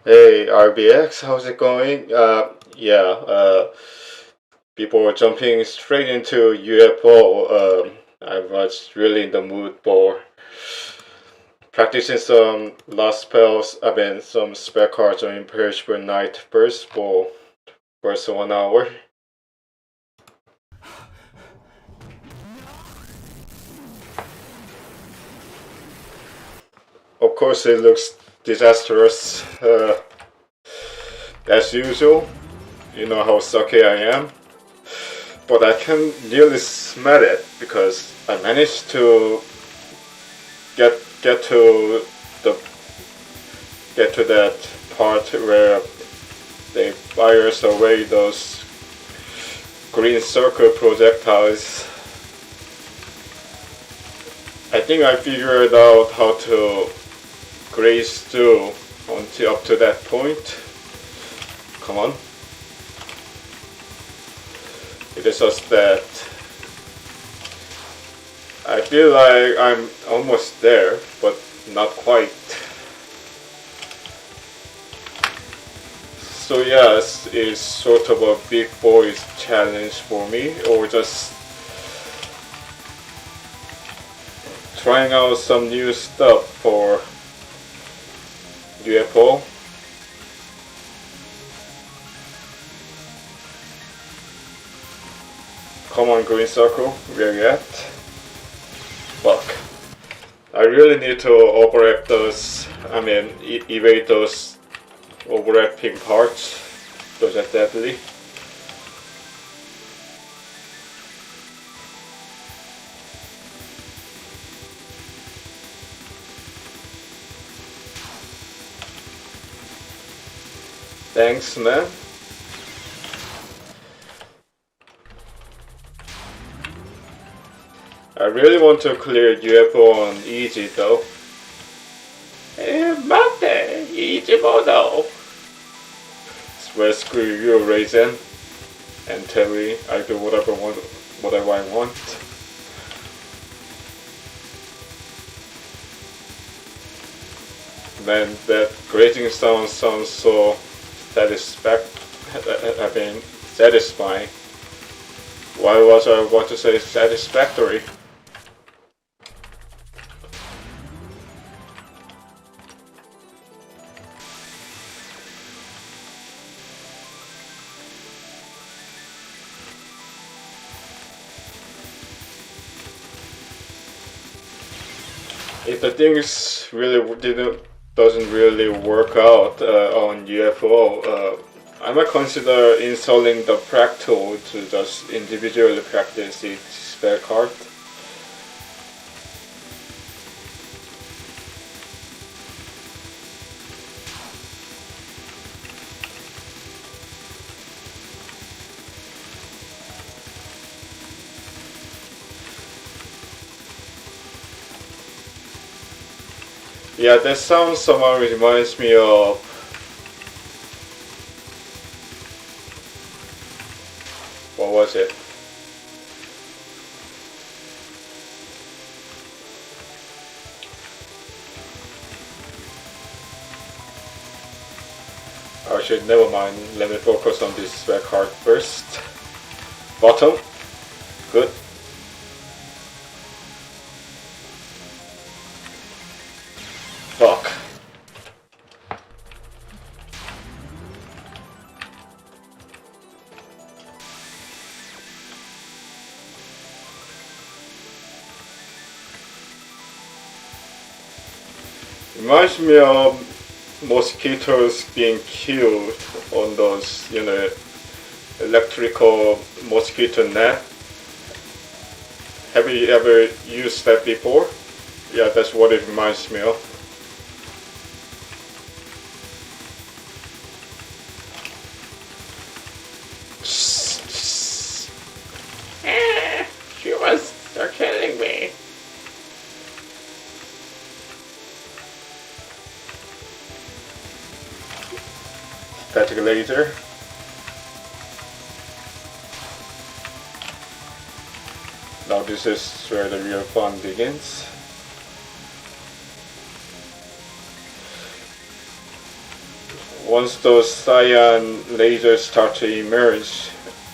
Hey RBX, how's it going? Before jumping straight into UFO, I was really in the mood for practicing some last spells. I mean, some spell cards on Imperishable Knight first for first 1 hour. Of course, it looks disastrous as usual. You know how sucky I am. But I can nearly smell it because I managed to get to the get to that part where they fires away those green circle projectiles. I think I figured out how to graze through until up to that point. Come on. It is just that I feel like I'm almost there, but not quite. So yes, it's sort of a big boys challenge for me, or just trying out some new stuff for UFO. Come on, green circle, where you at? Fuck. I really need to overlap those, evade those overlapping parts. Those are deadly. Thanks, man. I really want to clear UFO on easy though. Mate, easy modo. Swear screw you, Raisin. And Terry, I do whatever I want. Man, that grating sound sounds so satisfying. Why was I about to say satisfactory? If the things doesn't really work out on UFO, I might consider installing the prac tool to just individually practice each spell card. Yeah, that sound somehow reminds me of what was it? Actually, never mind. Let me focus on this spell card first. Bottom. Good. Fuck. Reminds me of mosquitoes being killed on those, electrical mosquito net. Have you ever used that before? Yeah, that's what it reminds me of. Humans are killing me. Static laser. Now this is where the real fun begins. once those cyan lasers start to emerge,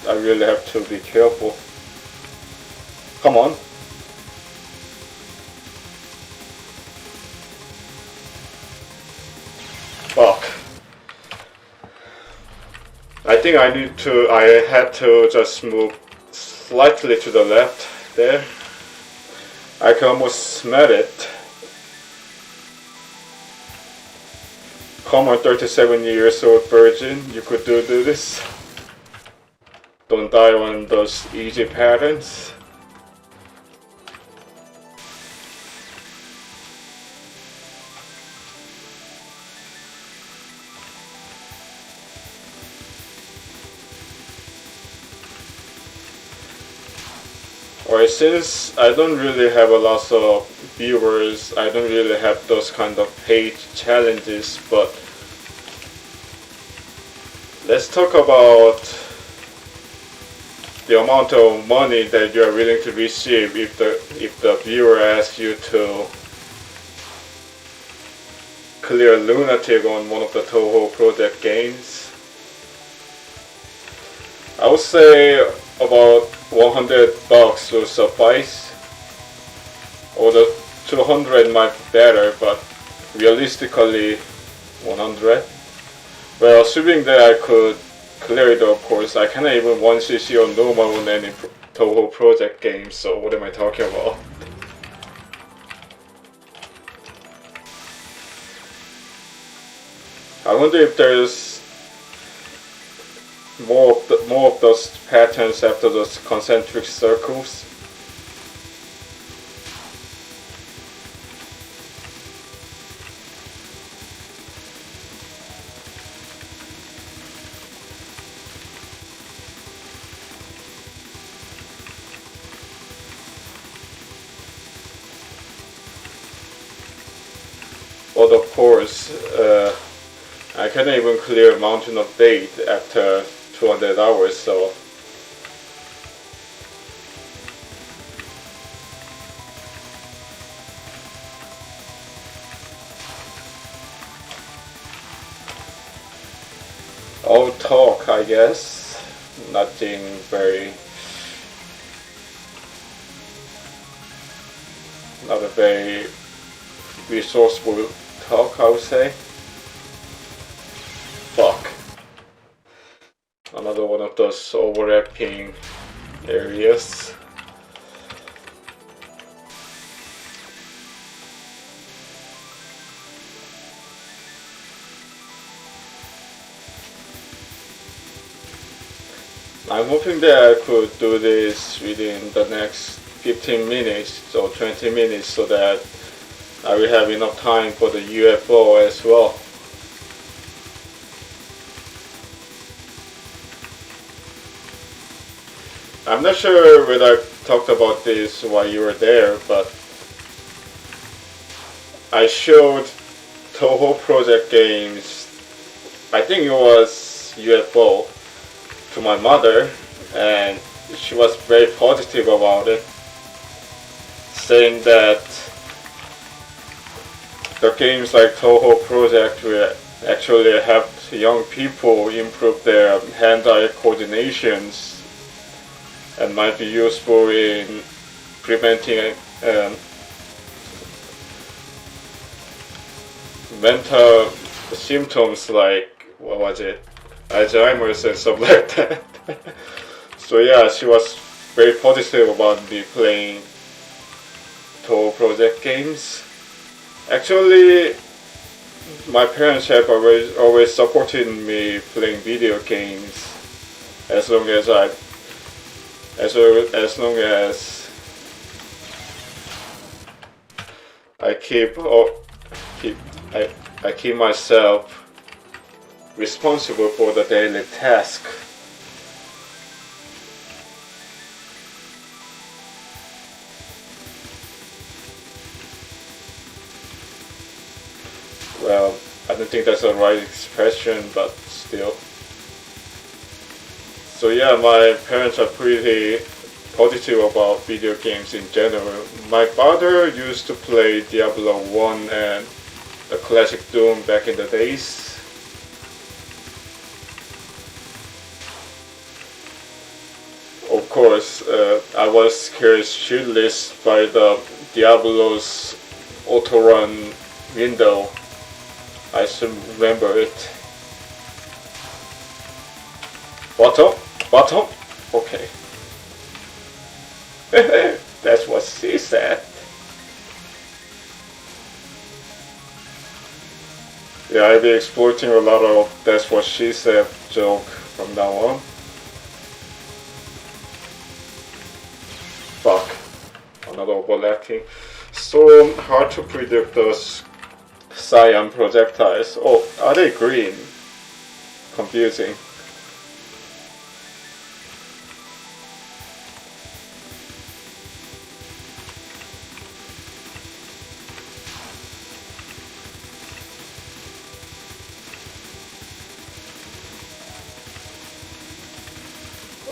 I really have to be careful. Come on. Fuck. I think I had to just move slightly to the left there. I can almost smell it. Come on, 37 years old virgin, you could do this. Don't die on those easy patterns. Alright, since I don't really have a lot of viewers, I don't really have those kind of paid challenges, but let's talk about the amount of money that you are willing to receive if the viewer asks you to clear Lunatic on one of the Touhou project games. I would say about $100 will suffice, or the 200 might be better, but realistically 100. Well, assuming that I could clear it, of course, I cannot even 1cc or normal on any Touhou project game, so what am I talking about? I wonder if there's more of those patterns after those concentric circles. But of course, I can't even clear Mountain of Fate after 200 hours, so all talk, I guess. Nothing not a very resourceful talk, I would say. Fuck. Another one of those overlapping areas. I'm hoping that I could do this within the next 15 minutes or 20 minutes so that I will have enough time for the UFO as well. I'm not sure whether I talked about this while you were there, but I showed Touhou project games, I think it was UFO, to my mother, and she was very positive about it, saying that the games like Touhou project will actually help young people improve their hand-eye coordinations and might be useful in preventing mental symptoms like, what was it, Alzheimer's and stuff like that. So yeah, she was very positive about me playing Touhou project games. Actually, my parents have always supported me playing video games as long as I keep myself responsible for the daily task. Well, I don't think that's the right expression, but still. So yeah, my parents are pretty positive about video games in general. My father used to play Diablo 1 and the classic Doom back in the days. I was scared shitless by the Diablo's auto-run window. I still remember it. Bottom? Bottom? Okay. That's what she said. Yeah, I'll be exploiting a lot of that's what she said joke from now on. Fuck. Another overlapping. So hard to predict those cyan projectiles. Oh, are they green? Confusing.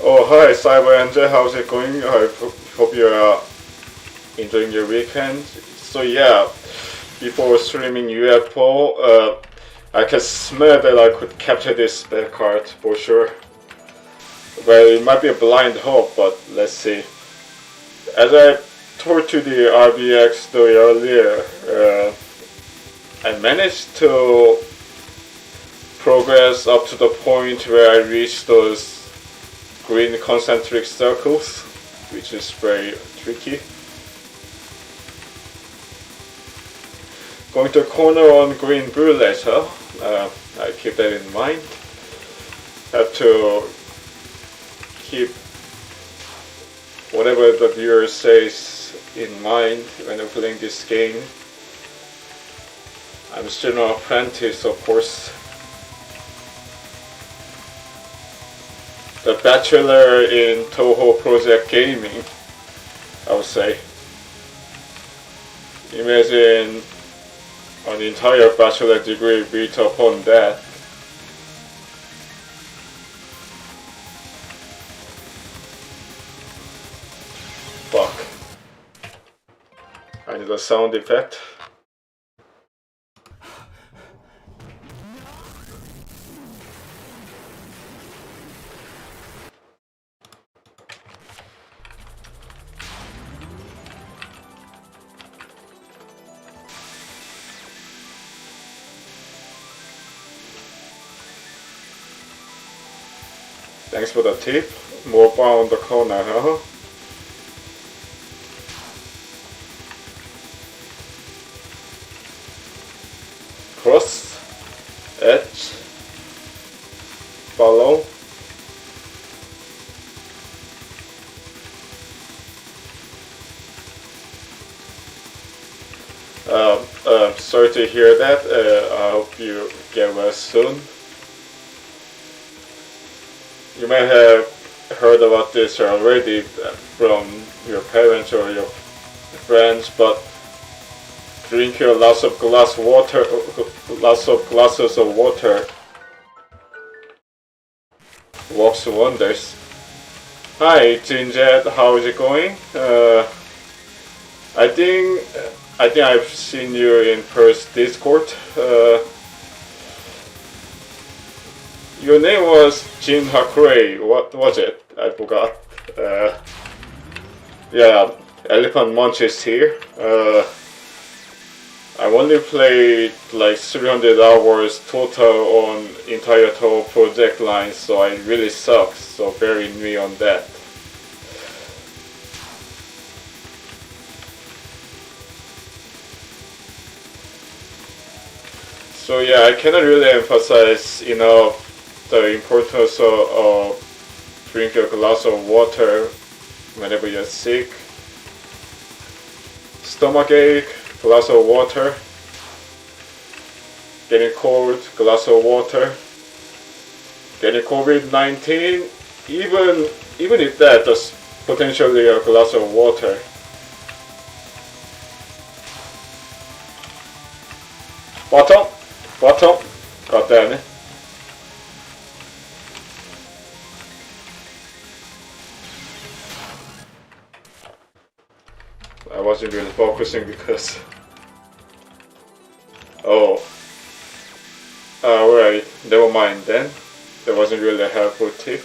Oh, hi Cyber Angel, how's it going? I hope you are enjoying your weekend. So yeah, before streaming UFO, I can smell that I could capture this spare card for sure. Well, it might be a blind hope, but let's see. As I told to the RBX story earlier, I managed to progress up to the point where I reached those green concentric circles, which is very tricky. Going to corner on green blue later. I keep that in mind. Have to keep whatever the viewer says in mind when I'm playing this game. I'm still an apprentice, of course. The bachelor in Touhou project gaming, I would say. Imagine an entire bachelor degree built upon that. Fuck. I need a sound effect. Thanks for the tip. More bar on the corner, huh? Cross, edge, follow. Sorry to hear that. I hope you get well soon. You may have heard about this already from your parents or your friends, but drink lots of glasses of water works wonders. Hi, Jinjet, how is it going? I think I've seen you in first Discord. Your name was Jin Hakurei. What was it? I forgot. Yeah, Elephant Munch is here. I've only played like 300 hours total on entire Touhou project line, so I really suck. So bear me on that. So yeah, I cannot really emphasize enough the importance of drinking a glass of water whenever you're sick. Stomachache, glass of water. Getting cold, glass of water. Getting COVID-19, even if that, just potentially a glass of water. Bottom, god damn it. I wasn't really focusing because... Oh. Alright, never mind then. That wasn't really a helpful tip.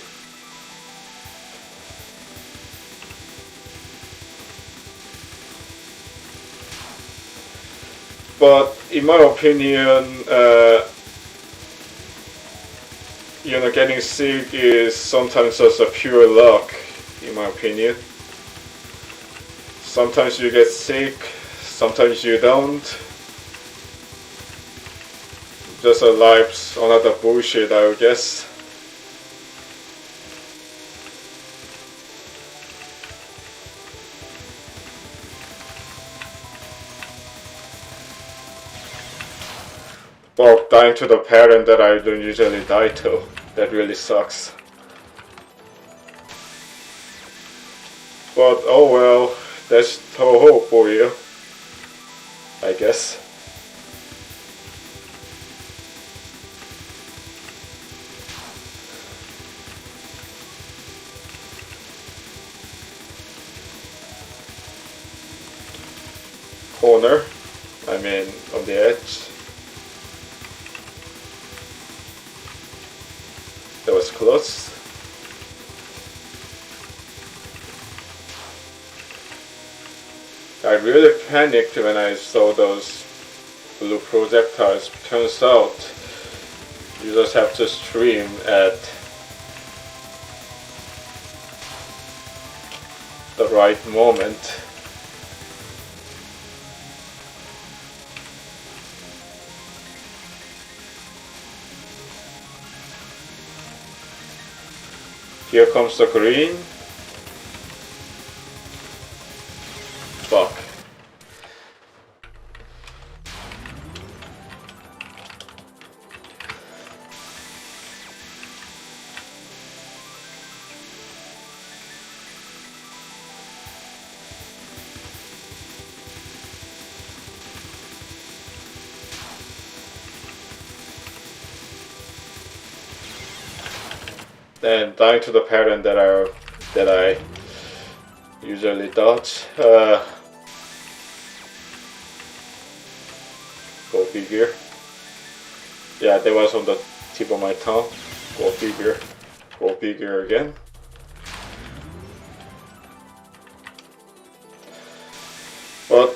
But in my opinion, getting sick is sometimes just a pure luck, in my opinion. Sometimes you get sick, sometimes you don't. Just a life's another bullshit, I guess. Well, dying to the parent that I don't usually die to. That really sucks. But oh well, that's Touhou for you, I guess. Corner, I mean on the edge. That was close. I really panicked when I saw those blue projectiles. Turns out you just have to stream at the right moment. Here comes the green. Fuck. And dying to the pattern that I usually dodge. Go figure. Yeah, that was on the tip of my tongue. Go figure. Go figure again. But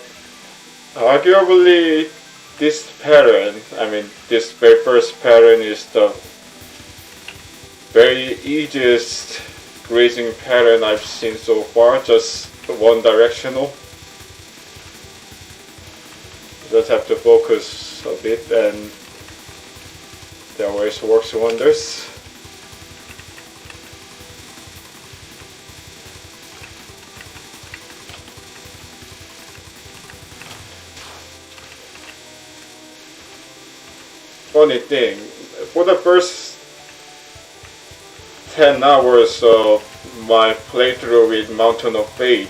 arguably this pattern, I mean this very first pattern is the very easiest grazing pattern I've seen so far, just one directional. Just have to focus a bit and it always works wonders. Funny thing, for the first 10 hours of my playthrough with Mountain of Fate,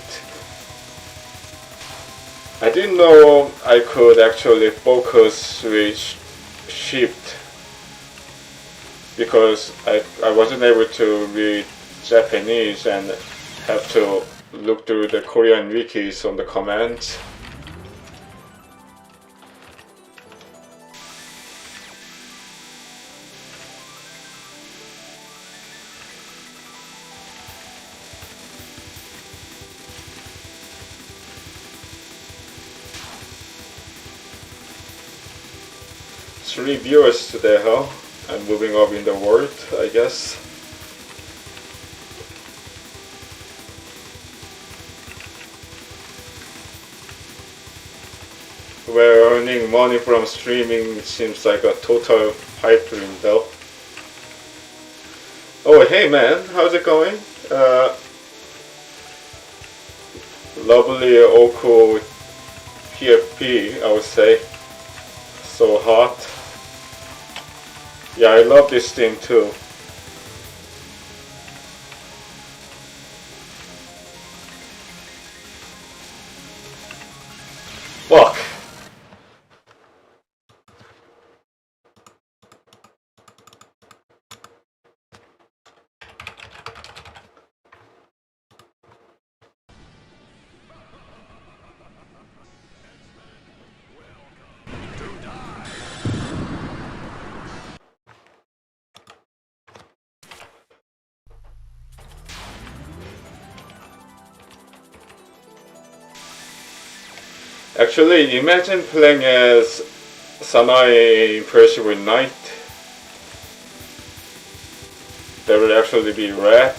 I didn't know I could actually focus with shift because I wasn't able to read Japanese and have to look through the Korean wikis on the commands. Three viewers today, huh? I'm moving up in the world, I guess. Where earning money from streaming seems like a total pipe dream though. Oh hey man, how's it going? Lovely Oko PFP, I would say. So hot. Yeah, I love this thing too. Fuck. Actually, imagine playing as Sanae in Persian with Knight. That would actually be red.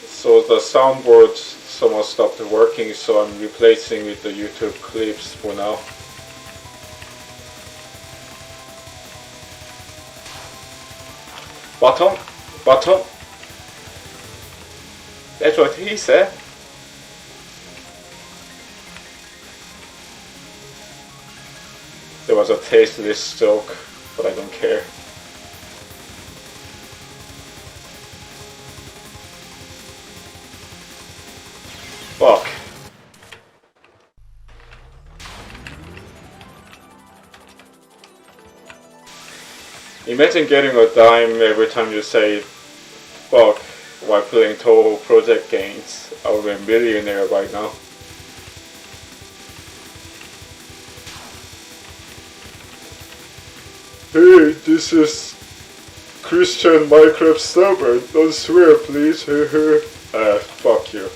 So the soundboard somewhat stopped working, so I'm replacing with the YouTube clips for now. Bottom, bottom. That's what he said. There was a tasteless joke, but I don't care. Fuck. Imagine getting a dime every time you say fuck while playing Touhou project games. I would be a millionaire right now. Hey, this is Christian Minecraft server. Don't swear, please. Fuck you.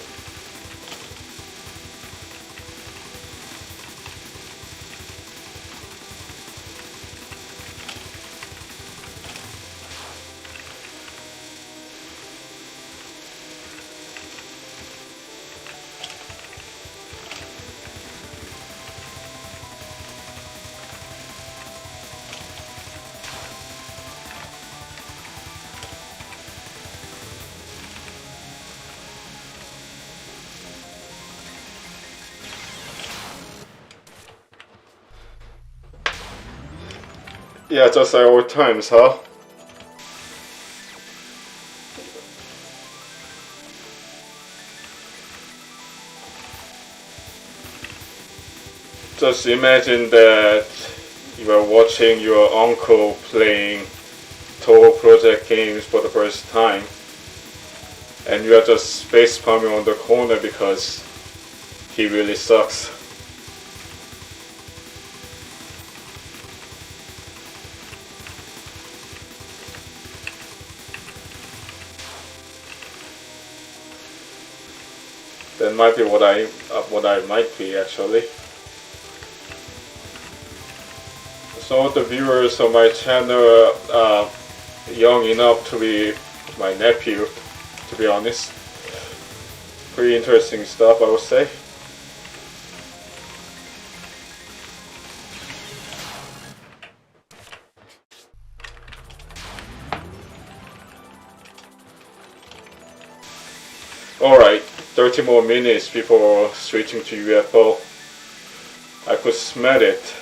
Yeah, just like old times, huh? Just imagine that you are watching your uncle playing Touhou project games for the first time, and you are just space palming on the corner because he really sucks. That might be what I might be actually. Some of the viewers on my channel are young enough to be my nephew, to be honest. Pretty interesting stuff, I would say. Alright, 30 more minutes before switching to UFO. I could smell it.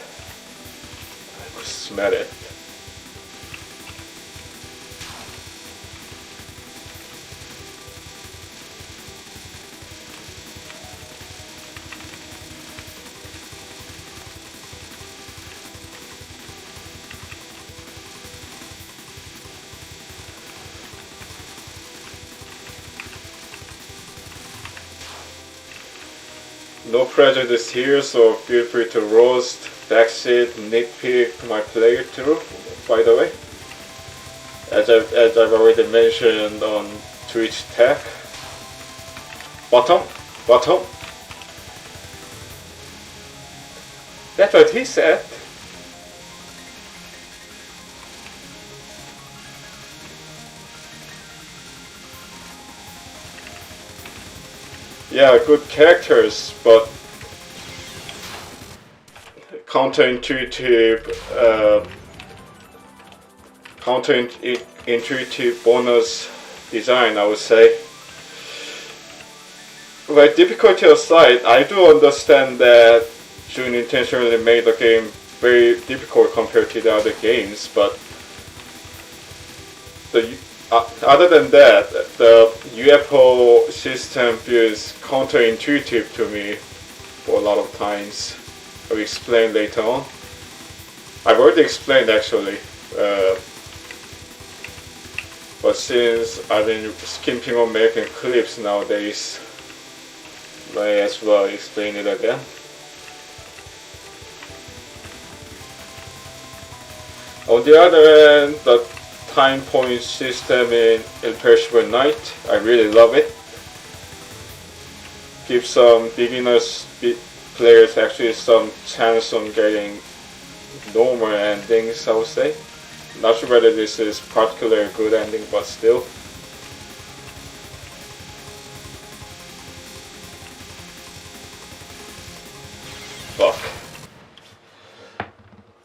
I could smell it. No prejudice here, so feel free to roast, backseat, nitpick my playthrough, by the way. As I've already mentioned on Twitch Tech. Bottom, bottom. That's what he said. Yeah, good characters, but counterintuitive bonus design, I would say. But difficulty aside, I do understand that Jun intentionally made the game very difficult compared to the other games, but other than that, the UFO system feels counterintuitive to me for a lot of times. I'll explain later on. I've already explained actually. but since I've been skipping on making clips nowadays, may as well explain it again. On the other hand, the time point system in Imperishable Night, I really love it. Gives some beginners players actually some chance on getting normal endings, I would say. Not sure whether this is particularly a good ending, but still. Fuck.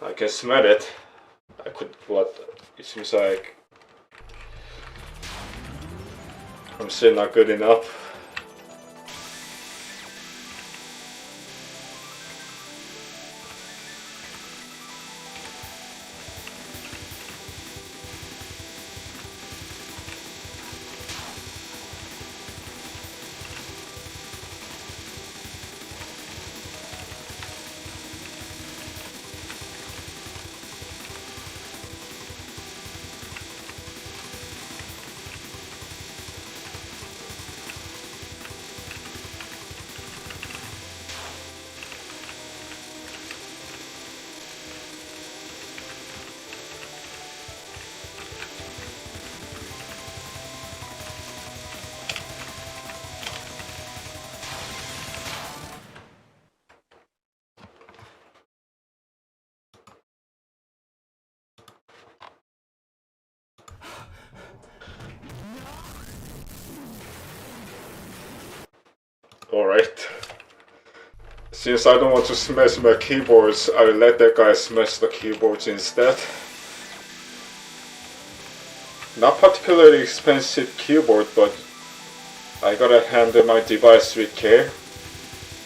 I can smell it. I could, what? It seems like I'm still not good enough. Alright. Since I don't want to smash my keyboards, I'll let that guy smash the keyboards instead. Not particularly expensive keyboard, but I gotta handle my device with care.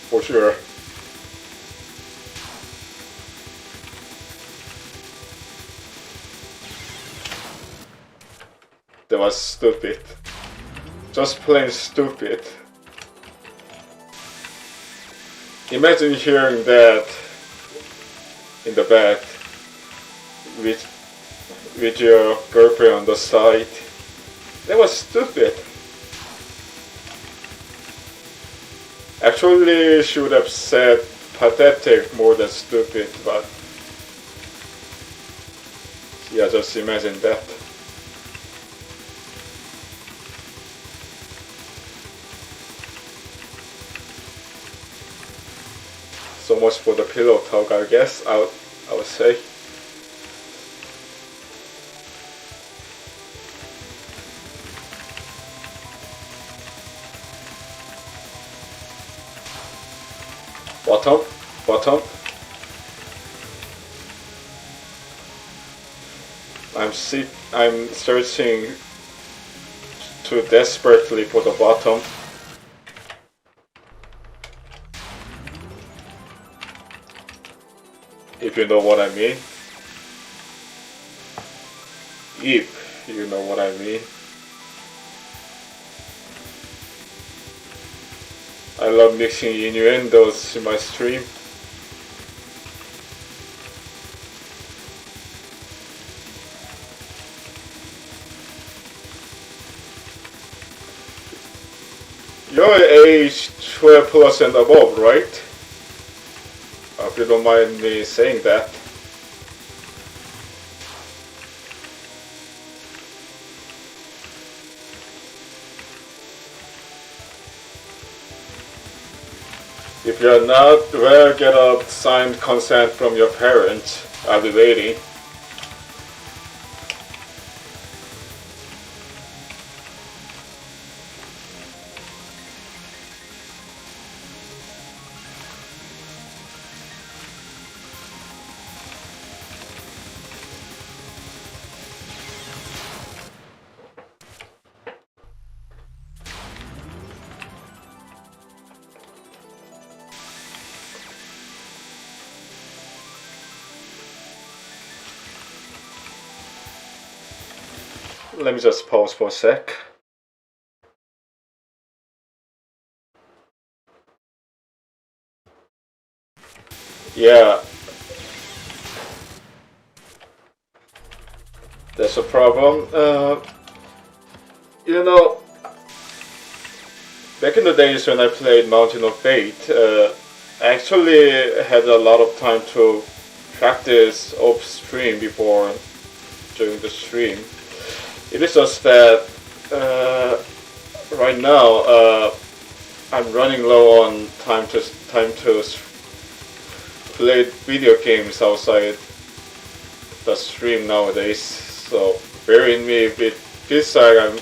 For sure. That was stupid. Just plain stupid. Imagine hearing that in the bed with your girlfriend on the side. That was stupid. Actually, she would have said pathetic more than stupid, but yeah, just imagine that. So much for the pillow talk, I guess, I would say. Bottom. I'm searching too desperately for the bottom. If you know what I mean. If you know what I mean. I love mixing innuendos in my stream. You're age 12 plus and above, right? If you don't mind me saying that. If you're not, well, get a signed consent from your parents. I'll be waiting. Let me just pause for a sec. Yeah. That's a problem. You know, back in the days when I played Mountain of Fate, I actually had a lot of time to practice off stream before during the stream. It is just that right now I'm running low on time to play video games outside the stream nowadays. So bear in me if it feels like I'm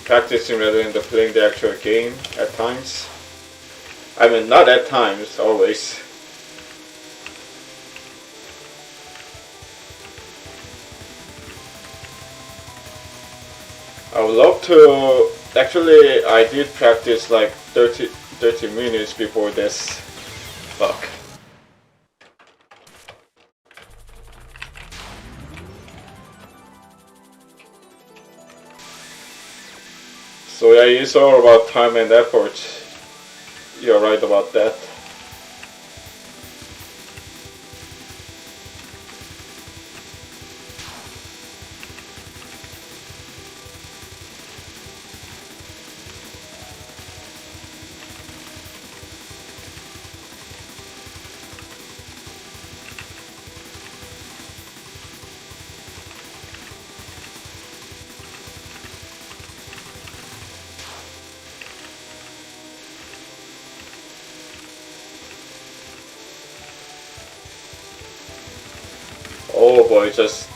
practicing rather than playing the actual game at times. I mean, not at times, always. I would love to. Actually, I did practice like 30 minutes before this. Fuck. So yeah, it's all about time and effort. You're right about that. Oh boy, just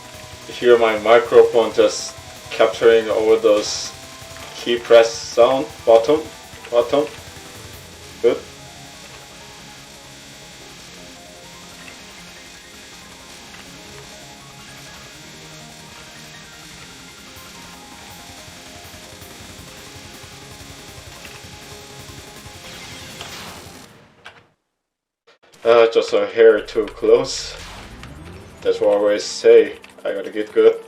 hear my microphone just capturing all those key press sound. Bottom. Good. Just a hair too close. That's what I always say. I gotta get good.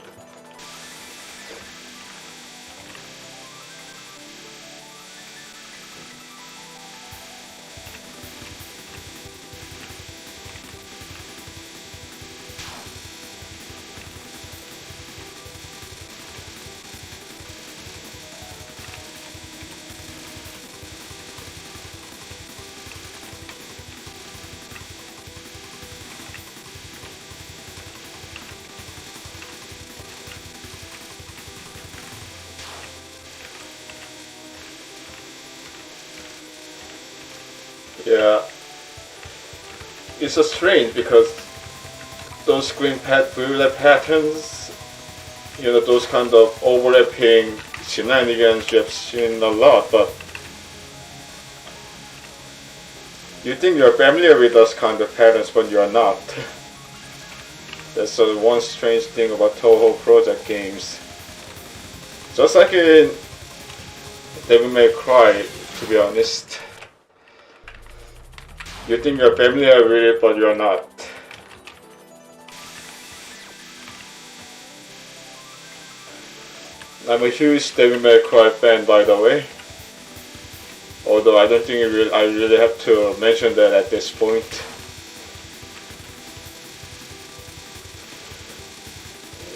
Yeah, it's so strange because those bullet patterns, you know, those kind of overlapping shenanigans you have seen a lot, but you think you're familiar with those kind of patterns, but you're not. That's the one strange thing about Touhou project games. Just like in Devil May Cry, to be honest. You think you're familiar with it, but you're not. I'm a huge Devil May Cry fan, by the way. Although I don't think I really have to mention that at this point.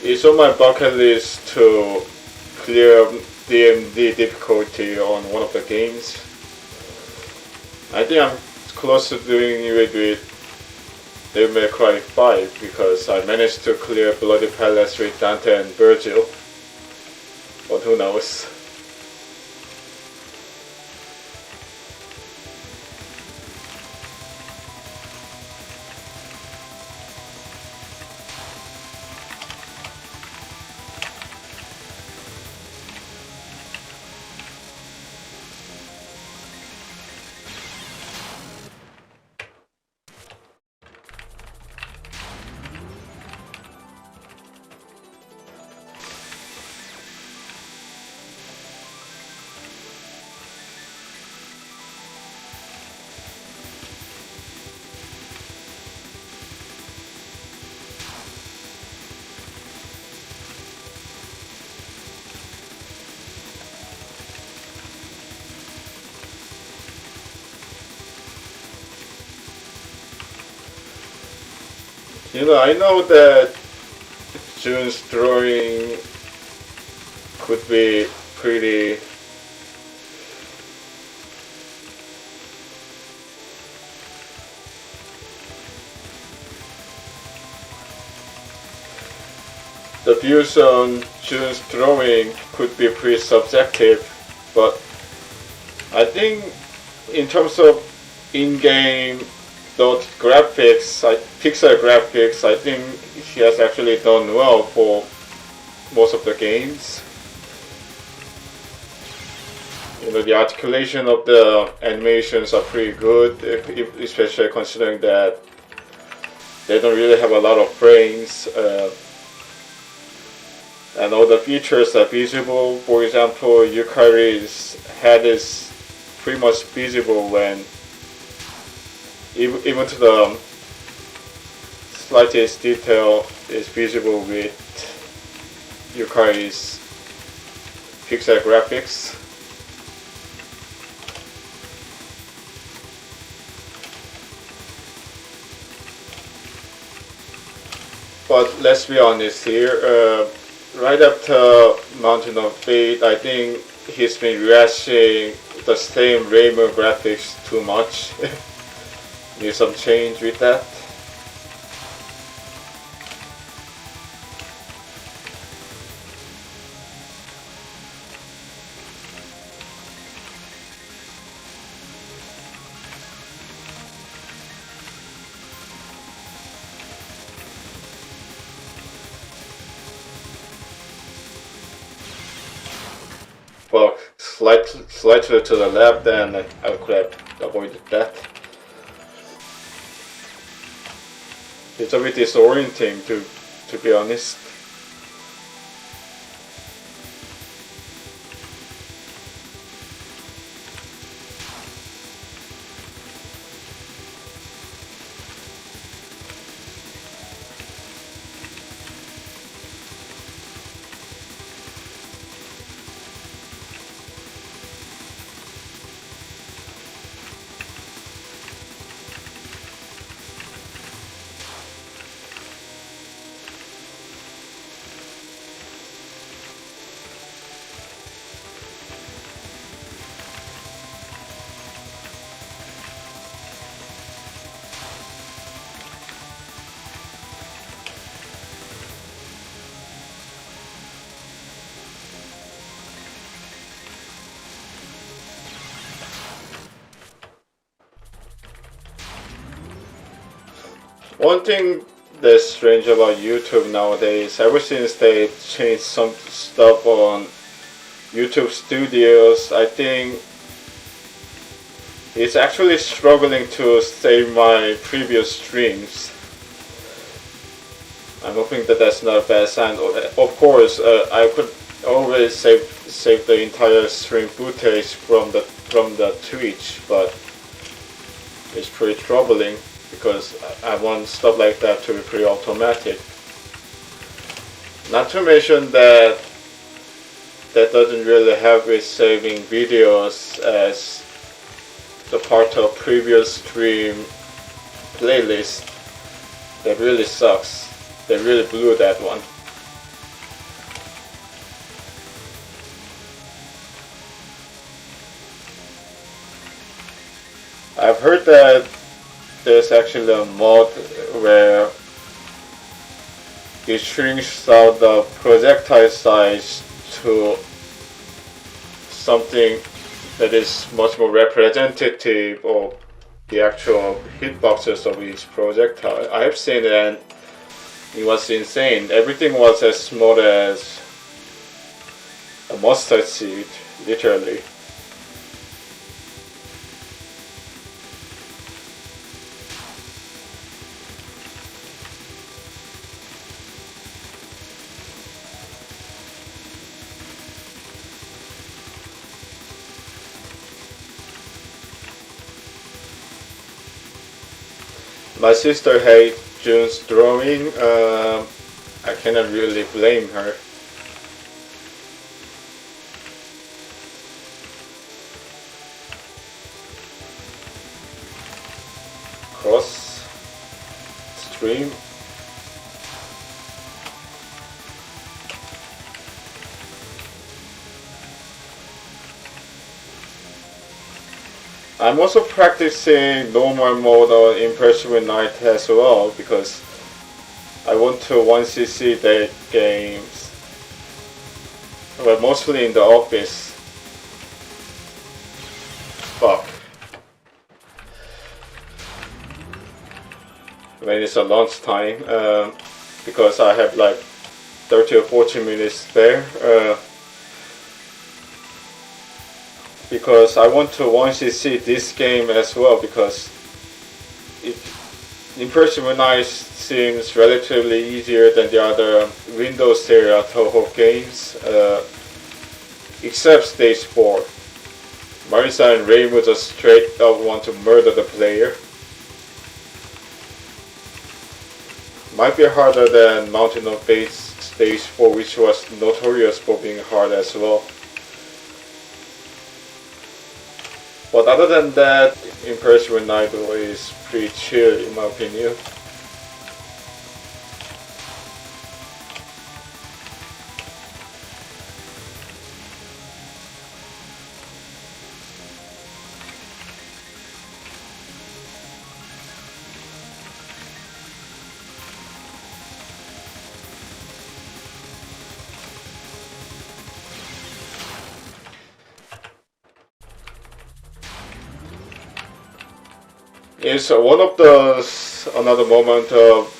It's on my bucket list to clear DMD difficulty on one of the games. I think I'm close to doing it with Devil May Cry 5 because I managed to clear Bloody Palace with Dante and Virgil. But who knows? You know, I know that June's drawing could be pretty. The views on Jun's drawing could be pretty subjective, but I think in terms of in-game graphics, pixel graphics, I think he has actually done well for most of the games. You know, the articulation of the animations are pretty good, especially considering that they don't really have a lot of frames. And all the features are visible. For example, Yukari's head is pretty much visible when even to the slightest detail is visible with Yukari's pixel graphics. But let's be honest here. Right after Mountain of Fate, I think he's been rehashing the same Rainbow graphics too much. Need some change with that. Well, slightly to the left, and I could have avoided that. It's a bit disorienting, to be honest. One thing that's strange about YouTube nowadays, ever since they changed some stuff on YouTube Studios, I think it's actually struggling to save my previous streams. I'm hoping that that's not a bad sign. Of course, I could always save the entire stream footage from the Twitch, but it's pretty troubling because I want stuff like that to be pretty automatic. Not to mention that doesn't really have with saving videos as the part of previous stream playlist. That really sucks. They really blew that one. I've heard that there's actually a mod where it shrinks out the projectile size to something that is much more representative of the actual hitboxes of each projectile. I've seen it and it was insane. Everything was as small as a mustard seed, literally. My sister hates Jun's drawing. I cannot really blame her. Cross stream. I'm also practicing normal mode on Impressive Night as well because I want to 1cc the games, but mostly in the office. Fuck. When it's a lunch time, because I have like 30 or 40 minutes spare. Because I want to 1cc this game as well because Impressive Night seems relatively easier than the other Windows area Touhou games, except stage 4. Marisa and Rainbow just straight up want to murder the player. Might be harder than Mountain of Faith stage 4, which was notorious for being hard as well. But other than that, Impressive Night is pretty chill in my opinion. It's one of those another moment of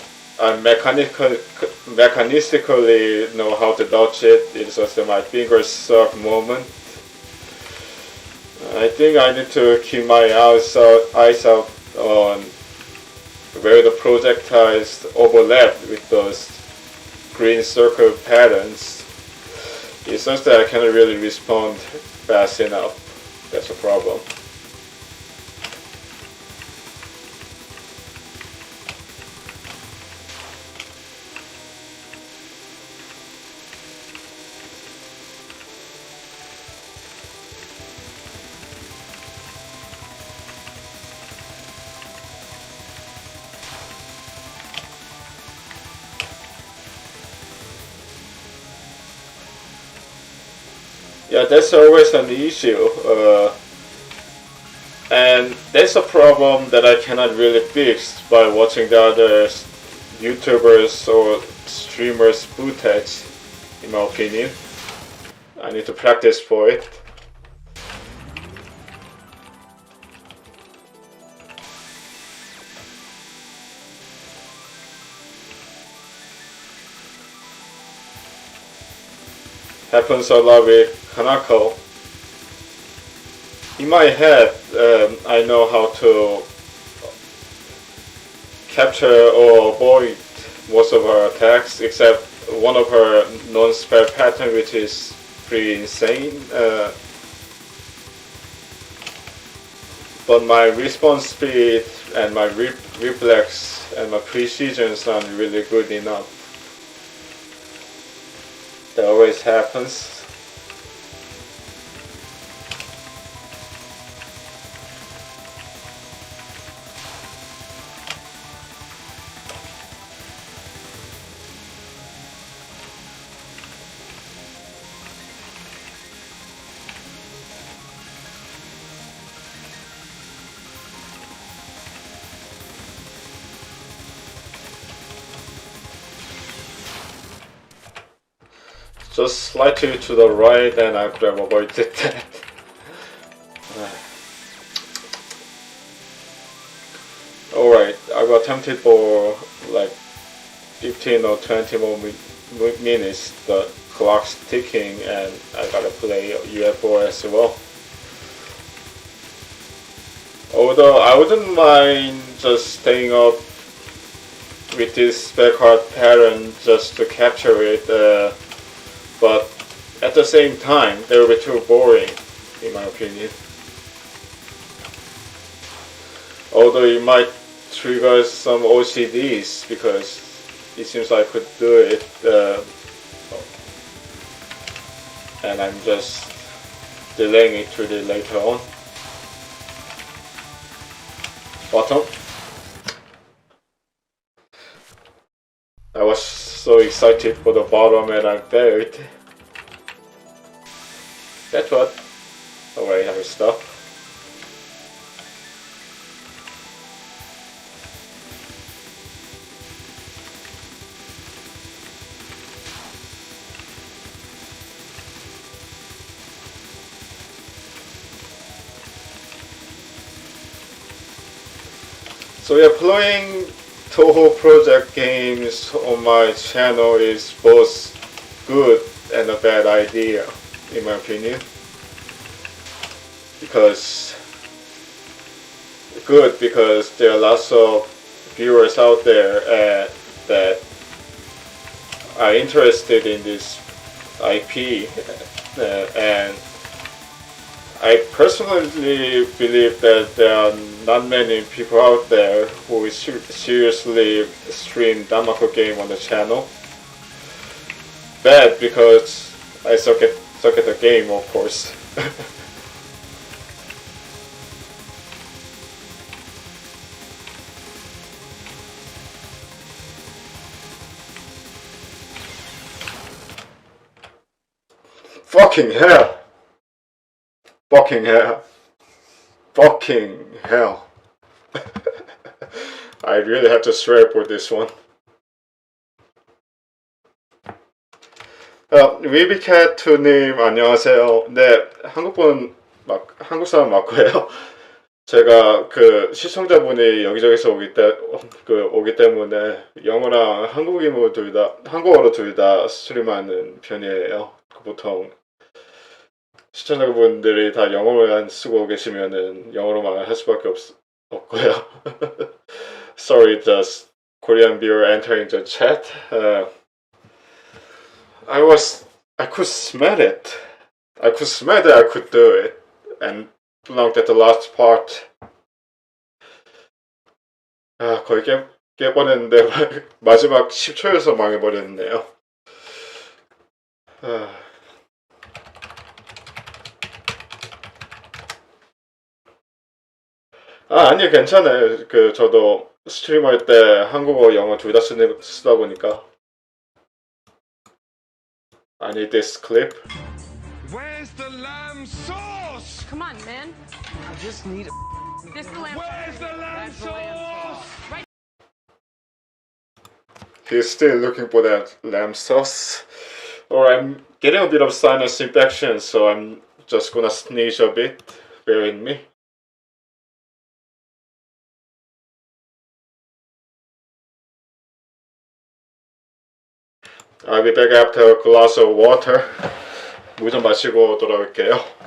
I mechanistically know how to dodge it. It's just my fingers suck moment. I think I need to keep my eyes out on where the projectiles overlap with those green circle patterns. It's just that I cannot really respond fast enough. That's a problem. Yeah, that's always an issue, and that's a problem that I cannot really fix by watching the other YouTubers or streamers' footage, in my opinion. I need to practice for it. Happens a lot with Hanako. In my head, I know how to capture or avoid most of her attacks, except one of her non-spell pattern, which is pretty insane. But my response speed and my reflex and my precision aren't really good enough. That always happens. Just slightly to the right and I could have avoided that. Alright, I got tempted for like 15 or 20 more minutes. The clock's ticking and I gotta play UFO as well. Although I wouldn't mind just staying up with this spec card pattern just to capture it. But at the same time, they will be too boring, in my opinion. Although it might trigger some OCDs because it seems I could do it, and I'm just delaying it to the later on. Bottom. I was so excited for the bottom and I failed. That's what. Alright, I will stop. So yeah, playing Touhou project games on my channel is both good and a bad idea, in my opinion. Because good because there are lots of viewers out there that are interested in this IP, and I personally believe that there are not many people out there who seriously stream Danmaku game on the channel. Bad because I suck at the game, of course. Fucking hell! Fucking hell! Fucking hell! I really have to swear for this one. 위비캣2님 안녕하세요. 네, 한국 사람 맞고요. 제가 그 시청자분이 여기저기서 오기 때문에 영어랑 한국어로 둘 다 스트림하는 편이에요. 보통 시청자분들이 다 영어만 쓰고 계시면은 영어로만 할 수밖에 없고요. Sorry, just Korean viewer entering the chat. I could smell it. I could smell that I could do it, and belonged at the last part. 거의 깨버렸는데 마지막 10초에서 망해버렸네요. 아니요, 괜찮아요. 저도 스트림할 때 한국어, 영어 둘 다 쓰다 보니까. I need this clip. Where's the lamb sauce? Come on, man. I just need This is the lamb Where's the lamb sauce? Right. He's still looking for that lamb sauce. Alright, I'm getting a bit of sinus infection, so I'm just gonna sneeze a bit. Bear with me. I'll be back after a glass of water. 물 좀 마시고 돌아올게요.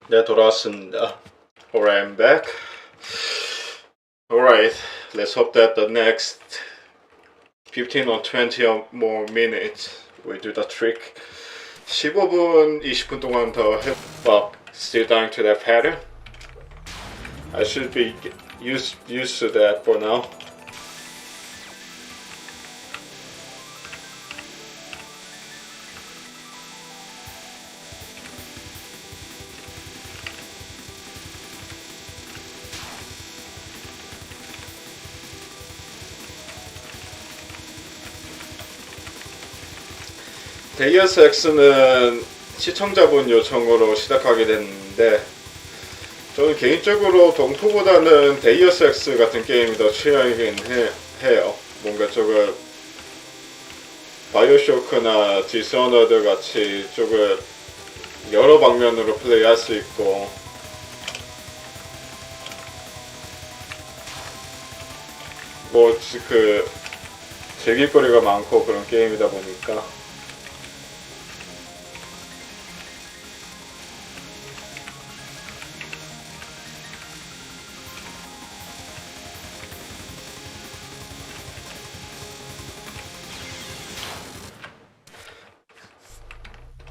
네, 돌아왔습니다. Alright, I'm back. Alright, let's hope that the next 15 or 20 more minutes will do the trick. 15분, 20분 동안 더 but still dying to that pattern. I should be used to that for now. 데이어스 X는 시청자분 요청으로 시작하게 됐는데 저는 개인적으로 동토보다는 데이어스 X 같은 게임이 더 취향이긴 해요. 뭔가 조금 바이오쇼크나 디스어너드 같이 조금 여러 방면으로 플레이할 수 있고 뭐 즐길거리가 많고 그런 게임이다 보니까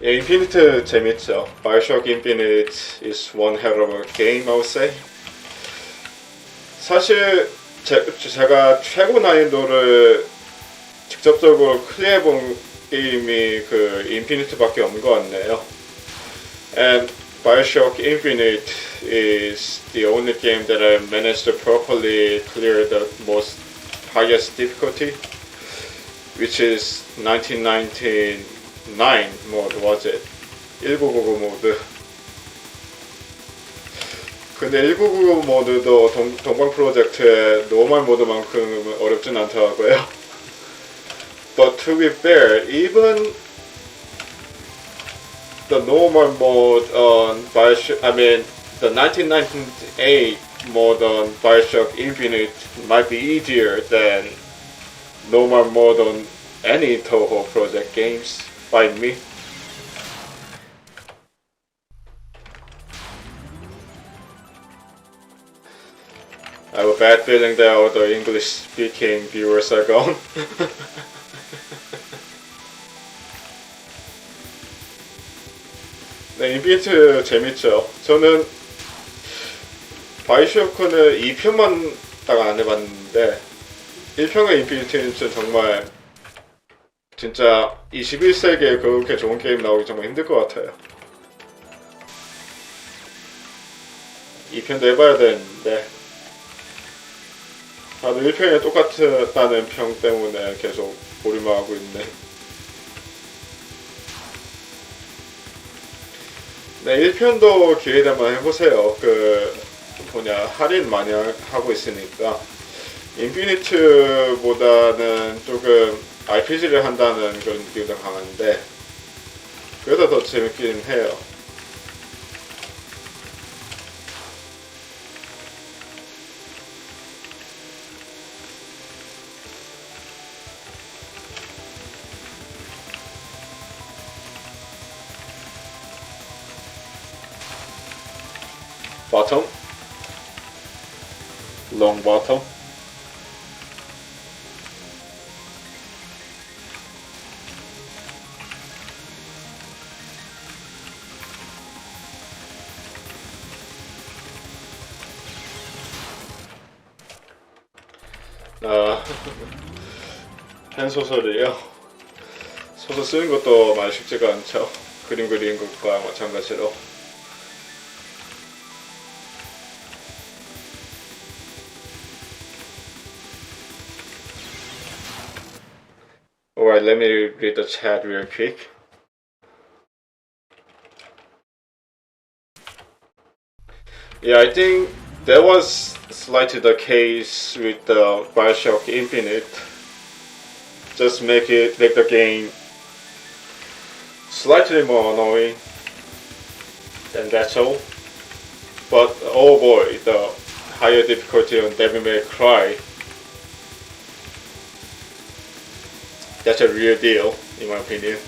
예, 인피니트 재밌죠. 바이오쇼크 인피니트 is one hell of a game, I would say. 사실 제가 최고 난이도를 직접적으로 클리어해본 게임이 그 인피니트밖에 없는 것 같네요. And Bioshock Infinite is the only game that I managed to properly clear the most highest difficulty, which is 1999 mode, was it? 1999 모드. 근데 1999 모드도 동방 프로젝트의 노멀 모드만큼 어렵진 않더라고요. But to be fair, even the normal mode on Bioshock, the 1998 mode on Bioshock Infinite might be easier than normal mode on any Touhou project games, find me. I have a bad feeling that all the English speaking viewers are gone. 네, 인피니트 재밌죠. 저는 바이오쇼크는 2편만 딱 안 해봤는데 1편과 인피니트는 정말 진짜 21세기에 그렇게 좋은 게임 나오기 정말 힘들 것 같아요. 2편도 해봐야 되는데 나도 1편이 똑같다는 평 때문에 계속 보류하고 있네. 네, 1편도 기회 되면 해보세요. 할인 많이 하고 있으니까. 인피니트보다는 조금 RPG를 한다는 그런 느낌이 더 강한데, 그래도 더 재밌긴 해요. Bottom, long bottom. 팬소설이요. 소설 쓰는 것도 많이 쉽지가 않죠. 그림 그리는 것과 마찬가지로. Alright, let me read the chat real quick. Yeah, I think that was slightly the case with the Bioshock Infinite. Just make the game slightly more annoying, and that's all. But oh boy, the higher difficulty on Devil May Cry, that's a real deal, in my opinion.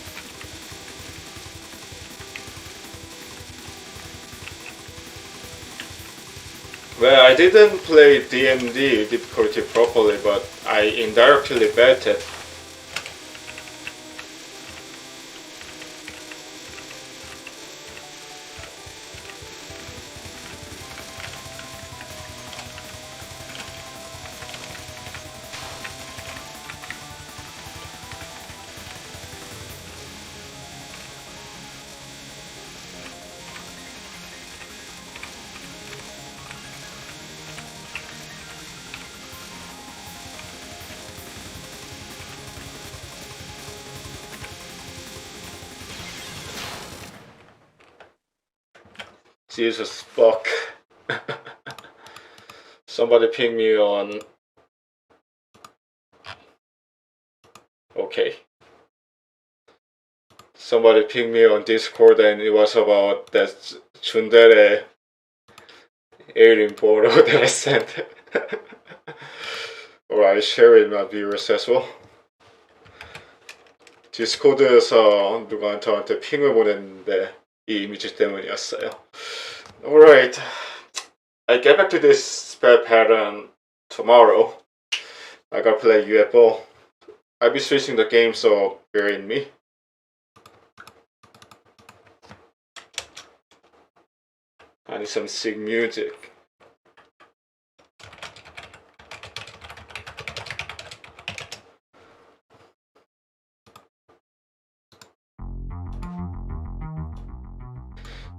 Well, I didn't play DMD difficulty properly, but I indirectly bet it. Jesus fuck. Somebody ping me on. Okay. Somebody pinged me on Discord and it was about that Tsundere alien photo that I sent. Or I share it with my viewers as well. 디스코드에서 누가 저한테 핑을 보냈는데 이 이미지 때문이었어요. Alright, I get back to this spell pattern tomorrow. I gotta play UFO. I'll be switching the game, so bear in me. I need some sick music.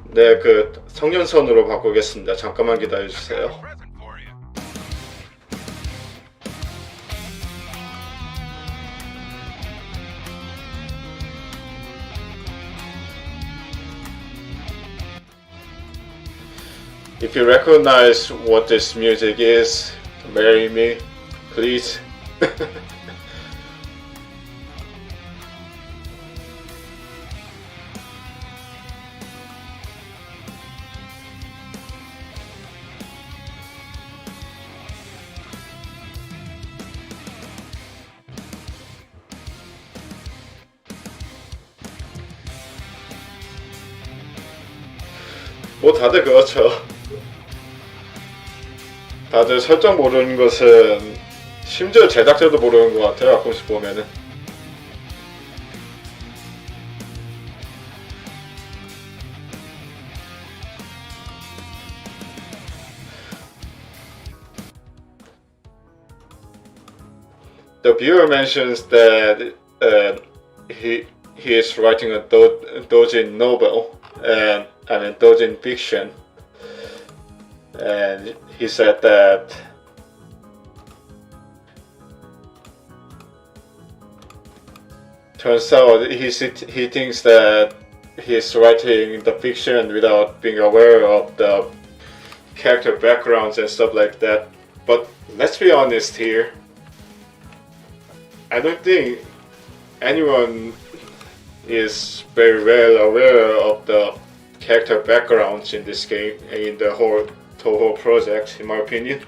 네, 그 성년선으로 바꾸겠습니다. 잠깐만 기다려주세요. If you recognize what this music is, marry me, please. 뭐 다들 그렇죠. 다들 설정 모르는 것은 심지어 제작자도 모르는 것 같아요. 가끔씩 보면은. The viewer mentions that he is writing a doujin novel, and I mean doujin fiction, and he said that turns out he thinks that he's writing the fiction without being aware of the character backgrounds and stuff like that. But let's be honest here. I don't think anyone is very well aware of the character backgrounds in this game and in the whole Touhou project, in my opinion.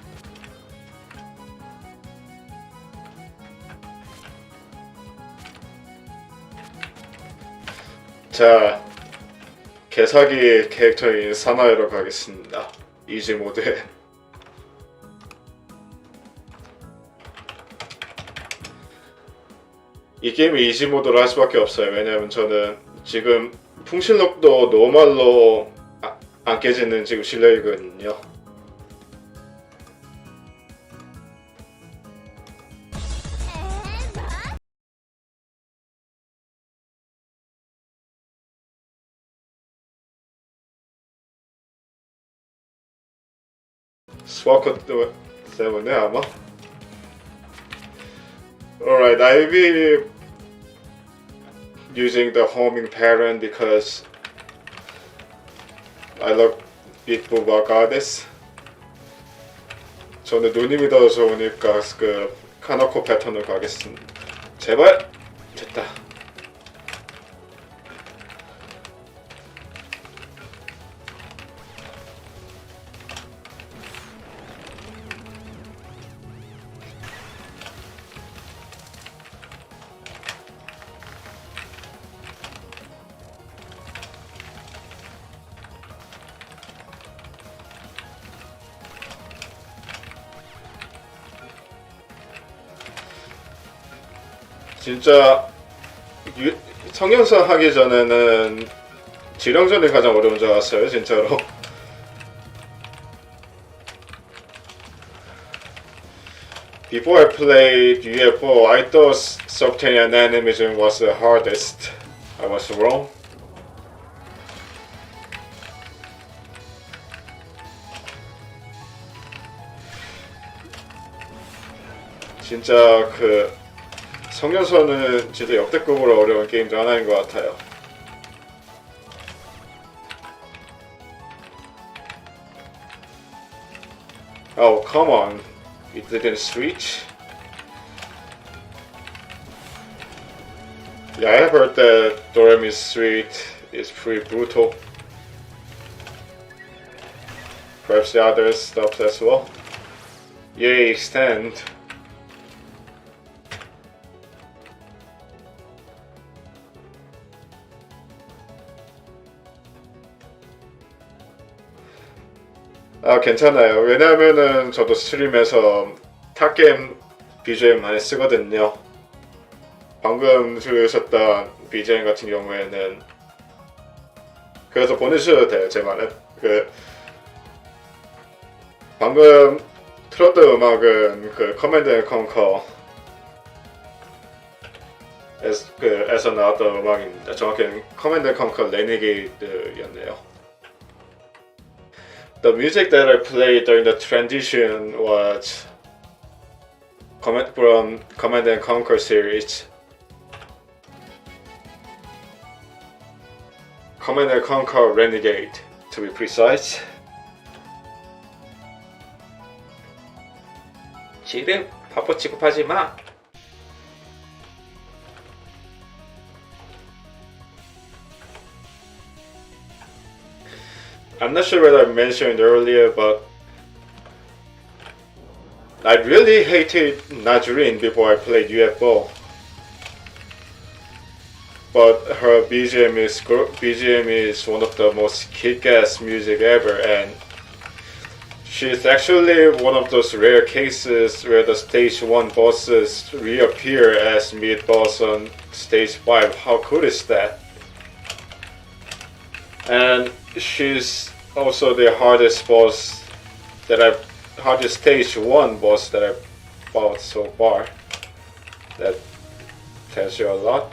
자, 개사기 캐릭터인 사나이로 가겠습니다. 이지 모드에. 이 게임이 이지 모드로 할 수밖에 없어요. 왜냐면 저는 지금 풍실록도 노멀로 안 깨지는 지금 실력이거든요. 스와커 때문에 아마. Alright, I'll be using the homing pattern because I love Bitbuba Goddess. 저는 누님이 더 좋으니까 그 카나코 패턴을 가겠습니다. 제발! 됐다. 진짜 성년선 하기 전에는 지령전이 가장 어려운 줄 알았어요, 진짜로. Before I played UFO, I thought subterranean animation was the hardest. I was wrong. 진짜 그 성년선은 진짜 역대급으로 어려운 게임 중 하나인 것 같아요. Oh, come on. It didn't switch? Yeah, I have heard that Doremi's suite is pretty brutal. Perhaps the other stuff as well. Yay, extend. 아, 괜찮아요. 왜냐면은 저도 스트림에서 탑게임 BGM 많이 쓰거든요. 방금 들으셨던 BGM 같은 경우에는 그래서 보내주셔도 돼요. 제 말은 방금 틀었던 음악은 그 커맨드 앤 컨커 에서 나왔던 음악입니다. 정확히는 커맨드 앤 컨커 레네게이드였네요. The music that I played during the transition was from Command and Conquer series. Command and Conquer Renegade, to be precise. 지금 바보 취급하지 마. I'm not sure whether I mentioned earlier, but I really hated Najrin before I played UFO. But her BGM is one of the most kick-ass music ever, and she's actually one of those rare cases where the stage 1 bosses reappear as mid-boss on stage 5. How cool is that? And she's also the hardest hardest stage 1 boss that I've fought so far. That tells you a lot.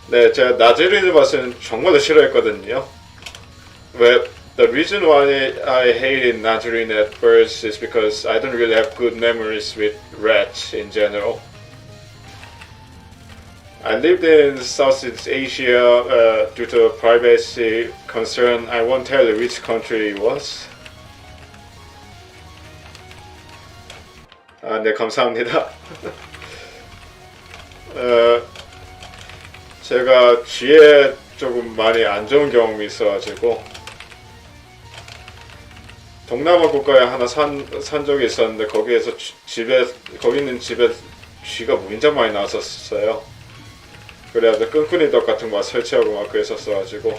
네, 제가 나즈린을 봤을 때 정말 싫어했거든요. The reason why I hated Najrin at first is because I don't really have good memories with rats in general. I lived in Southeast Asia due to privacy concern. I won't tell you which country it was. 네, 감사합니다. 제가 쥐에 조금 많이 안 좋은 경험이 있어가지고 동남아 국가에 하나 산 적이 있었는데 거기 있는 집에 쥐가 무인장 많이 나왔었어요. 그래야 끈끈이 떡 같은 거 설치하고 막 그랬었어가지고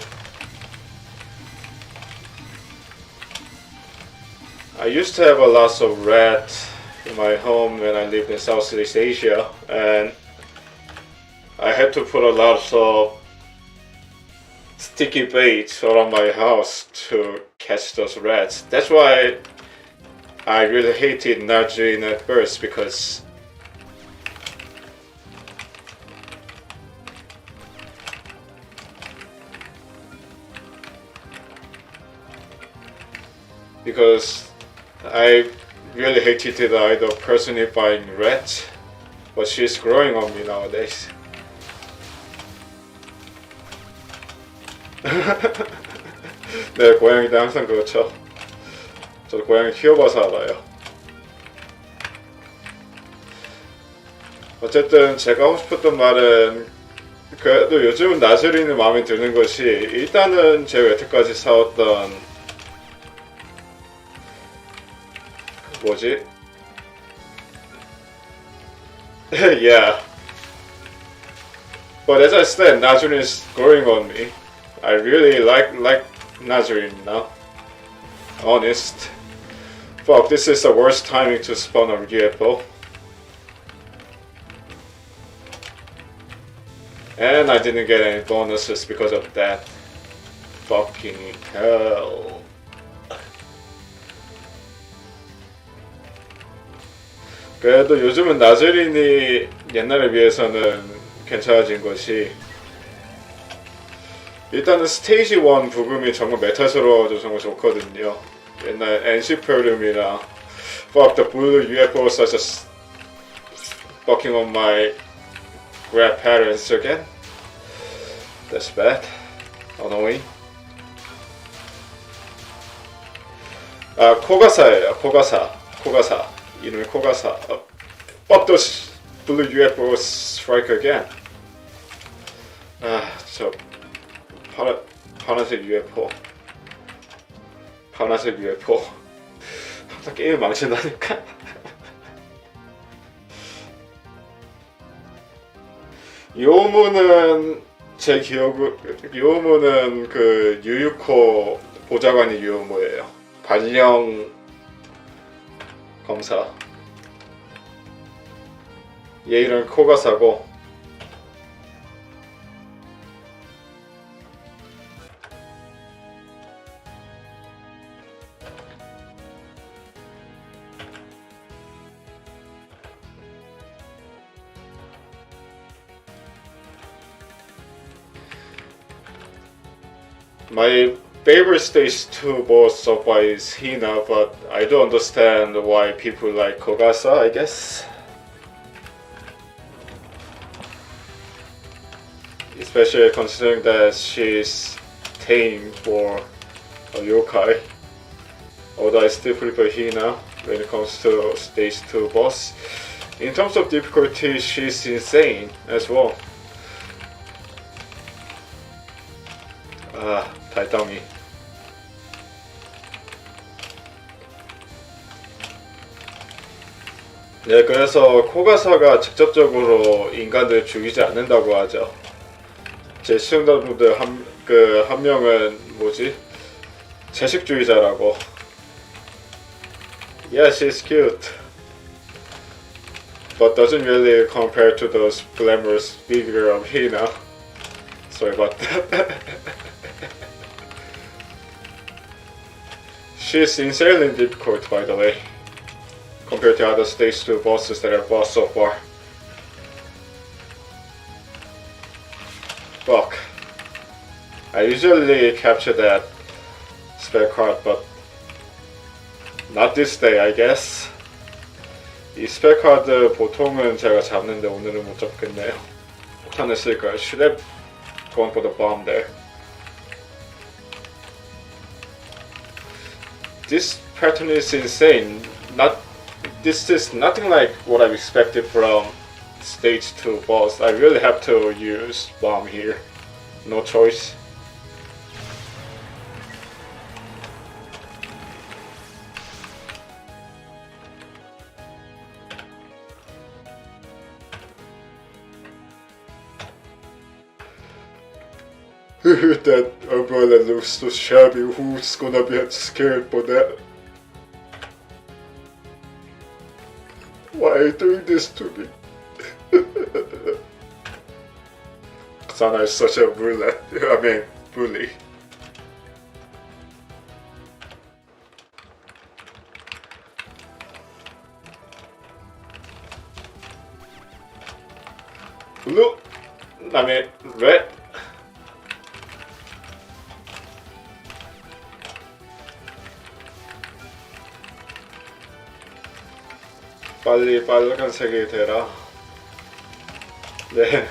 I used to have a lot of rats in my home when I lived in Southeast Asia, and I had to put a lot of sticky bait around my house to catch those rats. That's why I really hated Najrin at first, because I really hated the idea of personifying rats, but she's growing on me nowadays. 네, 고양이들 항상 그렇죠. 저도 고양이 키워봐서 알아요. 어쨌든 제가 하고 싶었던 말은 그래도 요즘은 나즈린이 마음에 드는 것이 일단은 제가 여태까지 사왔던 뭐지? Yeah. But as I said, Najrin is growing on me. I really like Najrin now. Honest. Fuck, this is the worst timing to spawn a UFO. And I didn't get any bonuses because of that. Fucking hell. 그래도 요즘은 나즈린이 옛날에 비해서는 괜찮아진 것이 일단은 스테이지 1 부금이 정말 메탈스러워서 정말 좋거든요. 옛날 엔시페름이나 Fuck, the blue UFO such as fucking on my grandparents again. That's bad. Annoying. 코가사예요. 코가사. 이름이 코가사. Fuck those blue UFOs strike again. 저 파란색 UFO. 항상 게임을 망친다니까. 요무는 요무는 그 유유코 보좌관이 요무예요. 발령 검사. 얘 이름 코가사고. My favorite stage 2 boss so far is Hina, but I do understand why people like Kogasa, I guess. Especially considering that she's tame for a yokai. Although I still prefer Hina when it comes to stage 2 boss. In terms of difficulty, she's insane as well. 달덩이. 네, 그래서 코가사가 직접적으로 인간들 죽이지 않는다고 하죠. 제 시청자분들 한 명은 뭐지? 채식주의자라고. Yeah, she's cute, but doesn't really compare to those glamorous figure of Hina. Sorry about that. She's insanely difficult, by the way, compared to other stage 2 bosses that I've fought so far. Fuck. I usually capture that spell card, but not this day, I guess. 이 스펠 카드 보통은 제가 잡는데 오늘은 못 잡겠네요. 폭탄을 쓸까요? Should have gone for the bomb there. This pattern is insane. This is nothing like what I've expected from stage 2 boss. I really have to use bomb here. No choice. That umbrella looks so shabby. Who's gonna be scared for that? Why are you doing this to me? Sana is such a bully. Bully. Blue. Red. 빨리 빨간색이 되라. 네.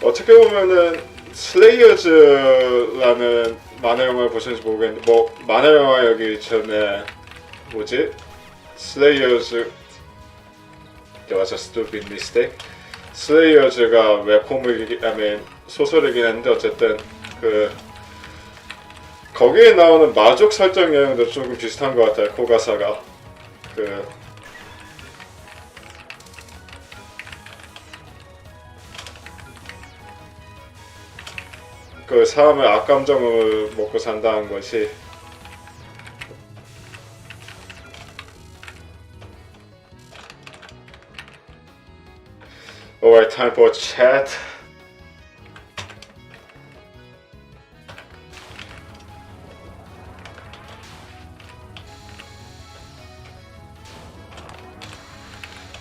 어떻게 보면은 슬레이어즈라는 만화 영화를 보셨는지 모르겠는데 만화 영화 여기 전에 뭐지? 슬레이어즈 There was a stupid mistake. 슬레이어즈가 웹코믹 소설이긴 한데 어쨌든 거기에 나오는 마족 설정 내용도 조금 비슷한 것 같아요. 코가사가 그 사람의 악감정을 먹고 산다는 것이 Alright, time for chat.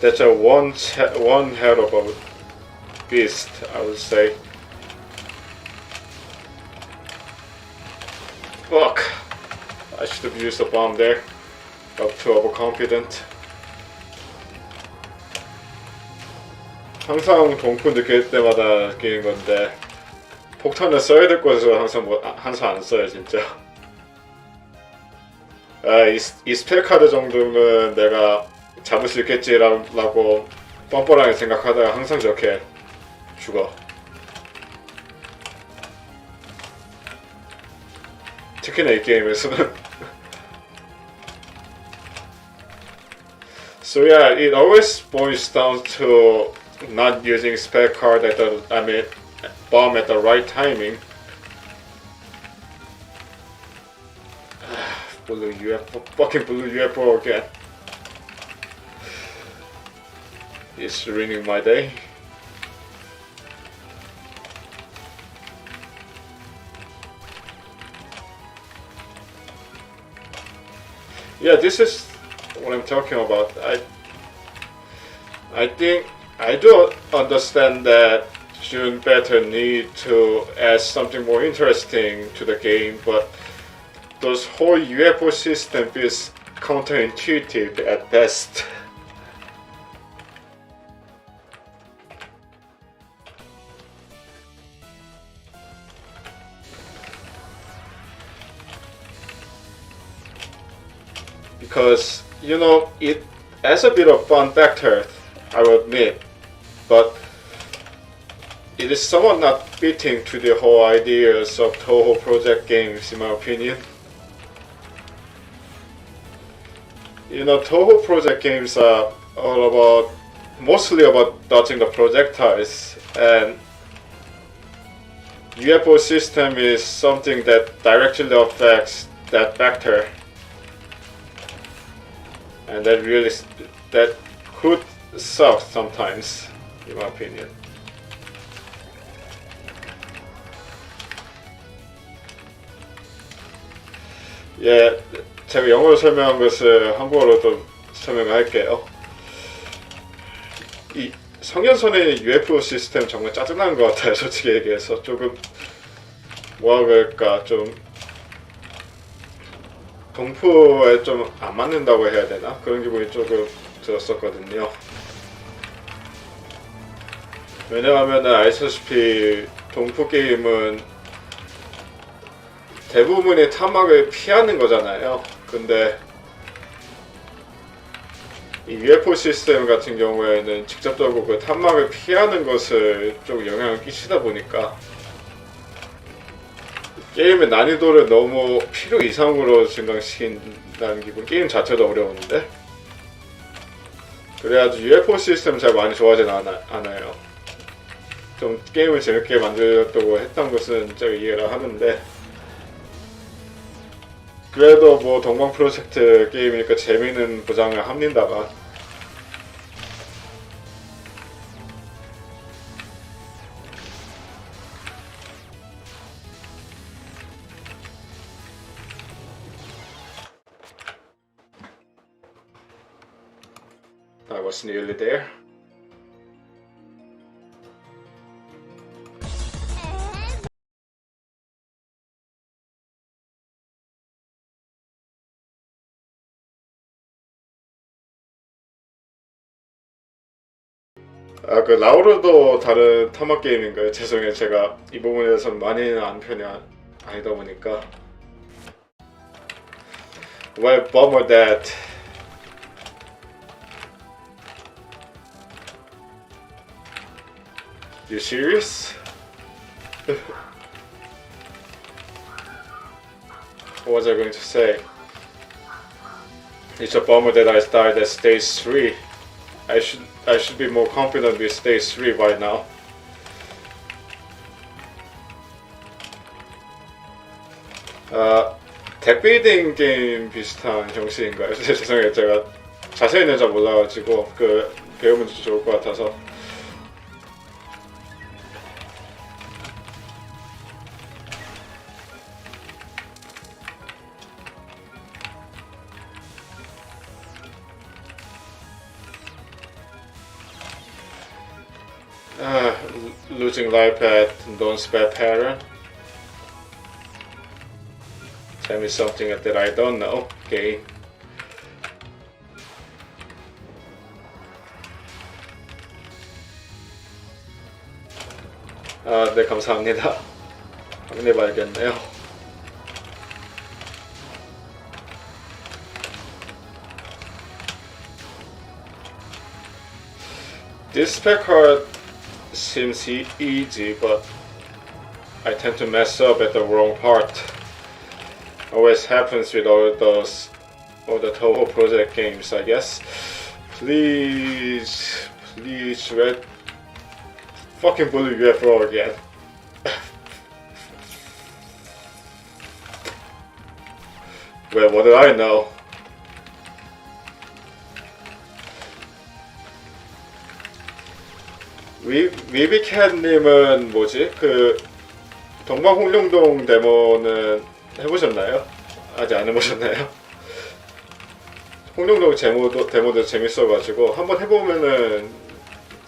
That's a one hell of a beast, I would say. Fuck! I should have used a bomb there. I'm too overconfident. 항상 동프 느낄 때마다 느끼는 건데 폭탄을 써야 될 것을 항상 안 써요 진짜. 이 스펠 카드 정도는 내가 잡을 수 있겠지라고 뻔뻔하게 생각하다가 항상 저렇게 죽어. 특히나 이 게임에서는. So yeah, it always boils down to not using spell card at the bomb at the right timing. Blue UFO, fucking blue UFO again. It's ruining my day. Yeah, this is what I'm talking about. I think I do understand that should better need to add something more interesting to the game, but those whole UFO system is counterintuitive at best. Because, you know, it has a bit of fun factor, I will admit, but it is somewhat not fitting to the whole ideas of Touhou project games, in my opinion. You know, Touhou project games are mostly about dodging the projectiles, and UFO system is something that directly affects that factor. And that could suck sometimes, in my opinion. 예, 제가 영어로 설명한 것을 한국어로 또 설명할게요. 이 성현선의 UFO 시스템 정말 짜증나는 것 같아요. 솔직히 얘기해서 조금 뭐라 그럴까, 좀 동프에 좀 안 맞는다고 해야 되나? 그런 기분이 조금 들었었거든요. 왜냐하면은 아시다시피 동프 게임은 대부분의 타막을 피하는 거잖아요. 근데 이 UFO 시스템 같은 경우에는 직접적으로 그 타막을 피하는 것을 좀 영향을 끼치다 보니까 게임의 난이도를 너무 필요 이상으로 증강시킨다는 기분. 게임 자체도 어려운데, 그래가지고 UFO 시스템 잘 많이 좋아하진 않아요. 좀 게임을 재밌게 만들려고 했던 것은 제가 이해를 하는데, 그래도 뭐 동방 프로젝트 게임이니까 재미는 보장을 합니다만, I was nearly there. 아, 그 라우르도 다른 타막 게임인가요? 죄송해요. 제가 이 부분에 대해서는 많이는 아는 편이 아니다 보니까. Well, bummer that. You serious? What was I going to say? It's a bummer that I started at stage 3. I should be more confident with stage 3 by now. 덱빌딩 게임 비슷한 형식인가요? 죄송해요. 제가 자세히는 잘 몰라가지고 그 배우면 좋을 것 같아서. Losing life at non-spare pattern. Tell me something that I don't know. Okay. 아, 네, 감사합니다. 확인해봐야겠네요. This spec card seems easy, but I tend to mess up at the wrong part. Always happens with all the Touhou project games, I guess. Please, red fucking blue UFO again. Well, what did I know? 위비캣님은 뭐지? 그 동방홍룡동 데모는 해보셨나요? 아직 안 해보셨나요? 홍룡동 데모도 재밌어가지고 한번 해보면은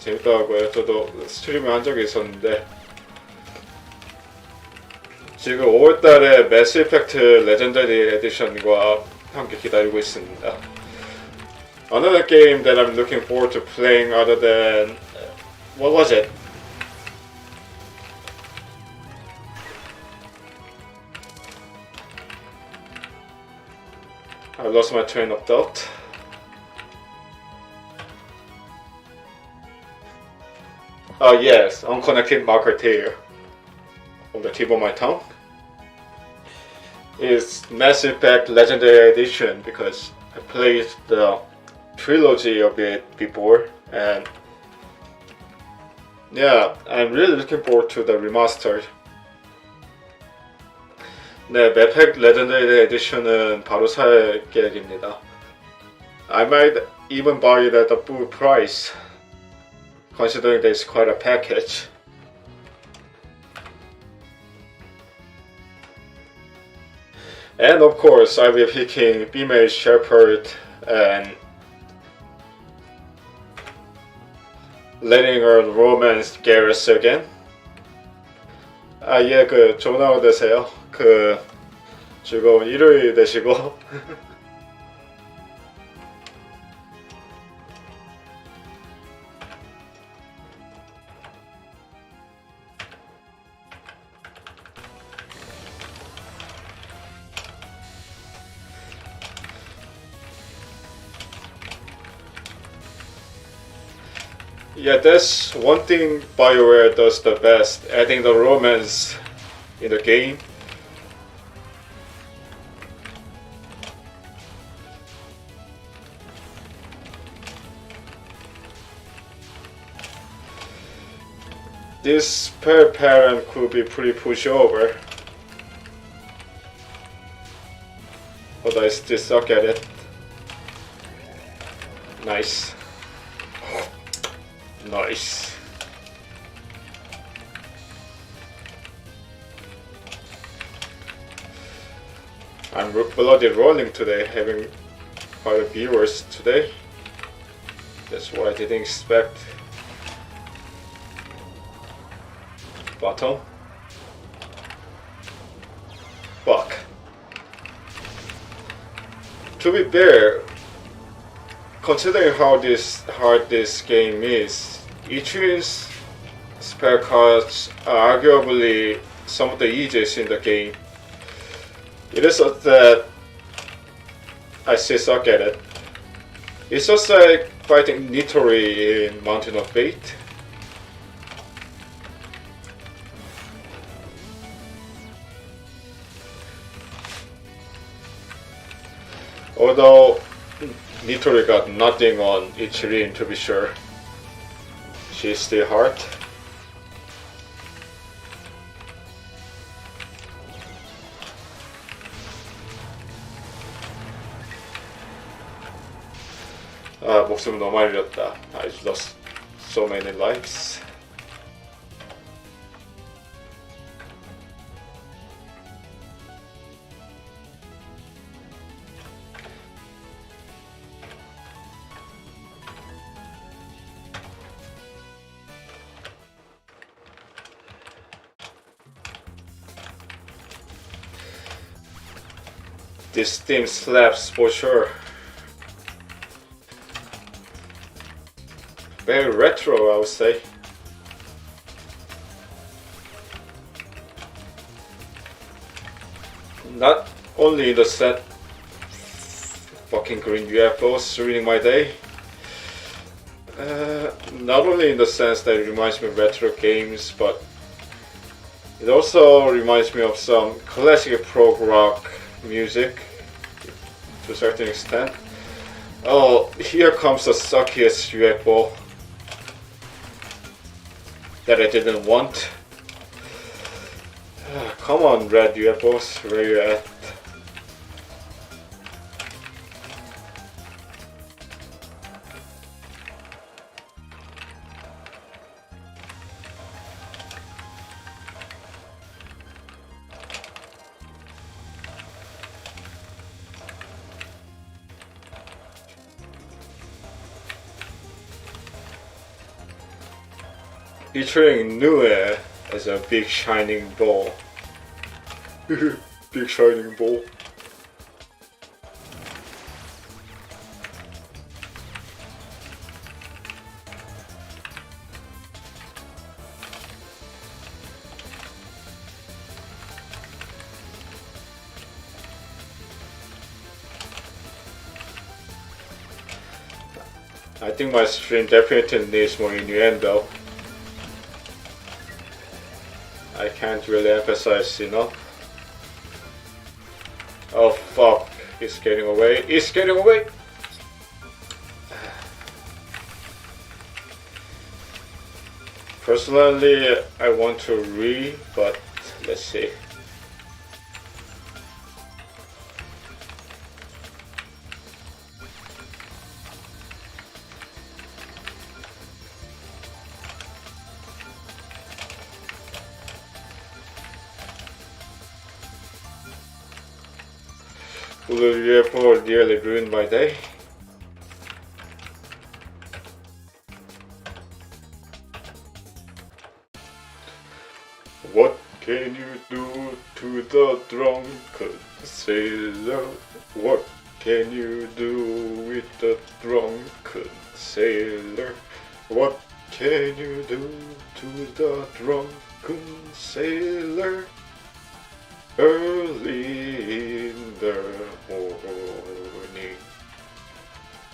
재밌더라고요. 저도 스트리밍 한 적이 있었는데 지금 5월달에 매스 이펙트 레전더리 에디션과 함께 기다리고 있습니다. Another game that I'm looking forward to playing other than what was it? I lost my train of thought. Oh yes, unconnected marketeer. On the tip of my tongue. Is Mass Effect Legendary Edition because I played the trilogy of it before and yeah, I'm really looking forward to the remaster. 네, 맵팩 레전더리 에디션은 바로 살 계획입니다. I might even buy it at a full price, considering that it's quite a package. And of course, I will be picking female shepherd and letting her romance Garrus again. 아, 예, 좋은 하루 되세요. 즐거운 일요일 되시고. Yeah, that's one thing BioWare does the best, adding the romance in the game. This pair parent could be pretty pushover, but I still suck at it. Nice. Nice. I'm bloody rolling today, having quite a viewers today. That's what I didn't expect. Bottom. Fuck. To be fair, considering how hard this game is, Ichirin's spare cards are arguably some of the easiest in the game. It is just that I still suck at it. It's just like fighting Nitori in Mountain of Fate. Although Nitori got nothing on Ichirin, to be sure. She's still hard. 아, 목숨 너무 많이 잃었다. I lost so many lives. This theme slaps for sure. Very retro, I would say. Not only in the set, fucking green UFOs ruining my day. Not only in the sense that it reminds me of retro games, but it also reminds me of some classic prog rock music to a certain extent. Oh, here comes the suckiest UFO that I didn't want. Come on, red UFOs, where you at? featuring Nue as a big shining ball. Big shining ball. I think my stream definitely needs more innuendo. I can't really emphasize enough. Oh fuck, it's getting away, it's getting away! Personally, I want to read, but let's see. Blue UFO nearly ruined my day. What can you do to the drunken sailor? What can you do with the drunken sailor? What can you do to the drunken sailor? Early in the morning.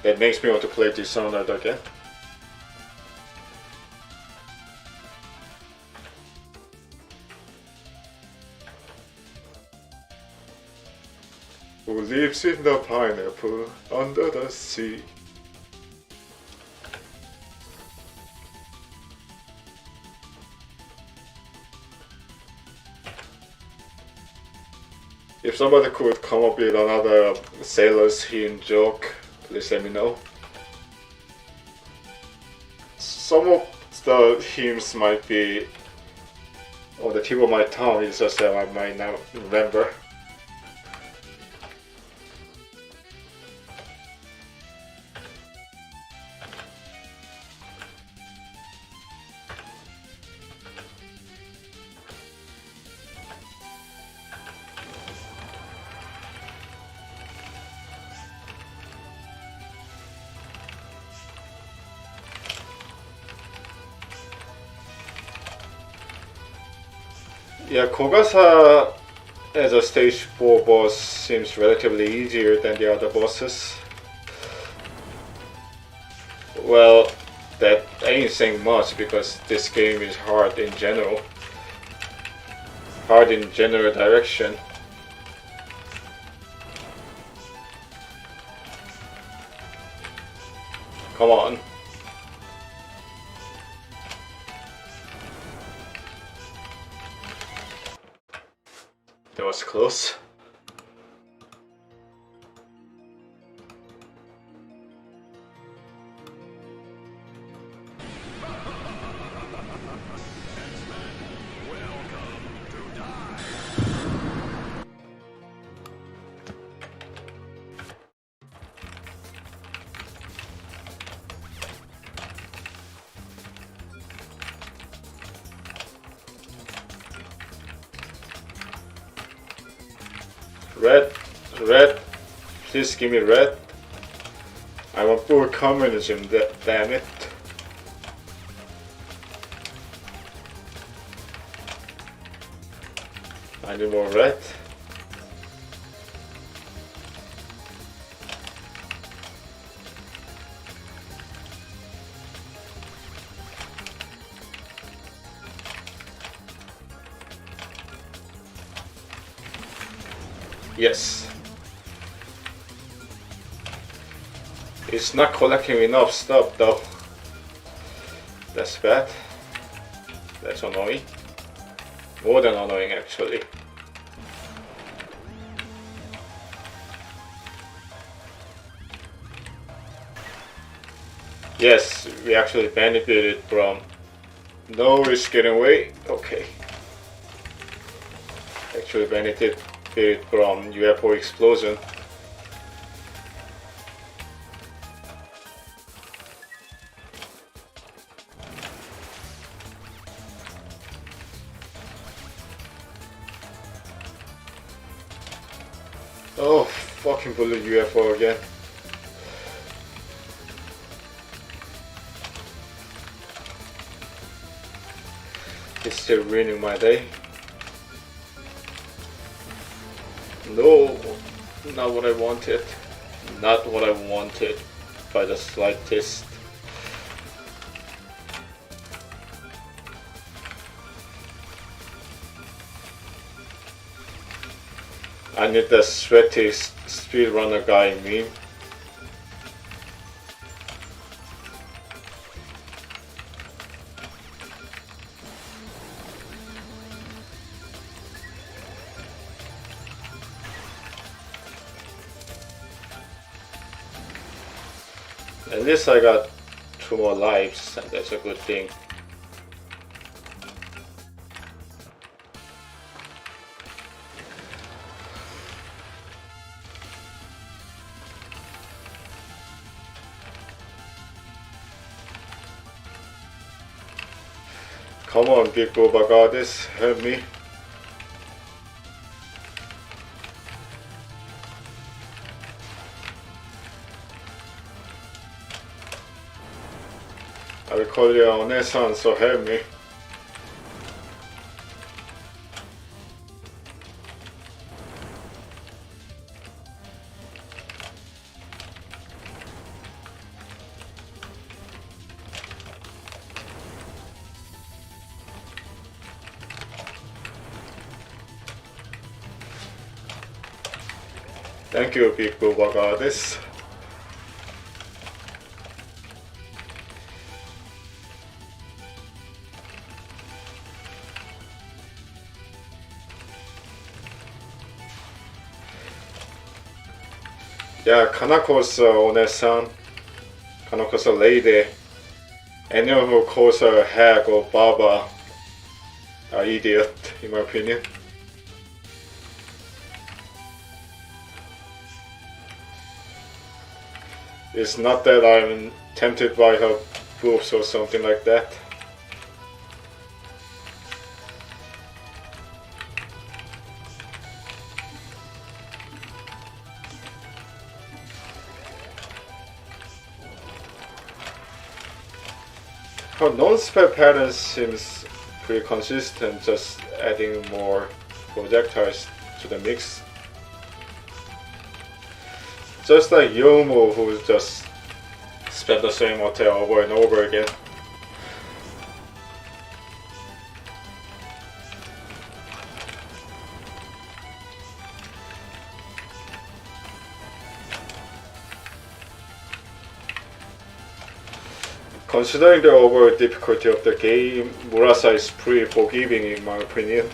That makes me want to play Dishonored again. Who lives in the pineapple under the sea? If somebody could come up with another Sailor's Hymn joke, please let me know. Some of the hymns might be on the tip of my tongue, it's just that I might not remember. Yeah, Kogasa as a stage 4 boss seems relatively easier than the other bosses. Well, that ain't saying much because this game is hard in general. Hard in general direction. Come on. That was close. Red, red, please give me red. I want full communism, damn it. I need more red. Yes. It's not collecting enough stuff though. That's bad. That's annoying. More than annoying actually. Yes, we actually benefited from... No, it's getting away. Okay. Actually benefited from UFO explosion. Oh, fucking blue UFO again. It's still ruining my day. No, not what I wanted. Not what I wanted by the slightest. I need the sweaty speedrunner guy meme. At least I got 2 more lives, and that's a good thing. Come on, big Boba Goddess, help me. I will call you Onesan, so help me. Thank you, big Boba Goddess. Yeah, Kanako's Onesan. Kanako's a lady. Anyone who calls her hag or baba are idiot, in my opinion. It's not that I'm tempted by her boobs or something like that. Her non-spell pattern seems pretty consistent, just adding more projectiles to the mix. Just like Yomu, who just spent the same hotel over and over again. Considering the overall difficulty of the game, Murasa is pretty forgiving in my opinion.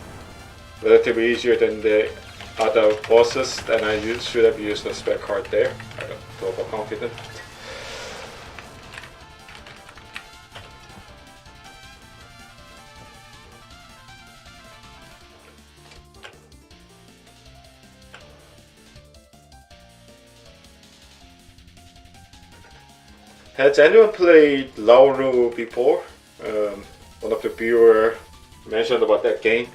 Relatively easier than the other bosses, and I should have used the spec card there. I got too overconfident. Has anyone played Lauru before? One of the viewer mentioned about that game.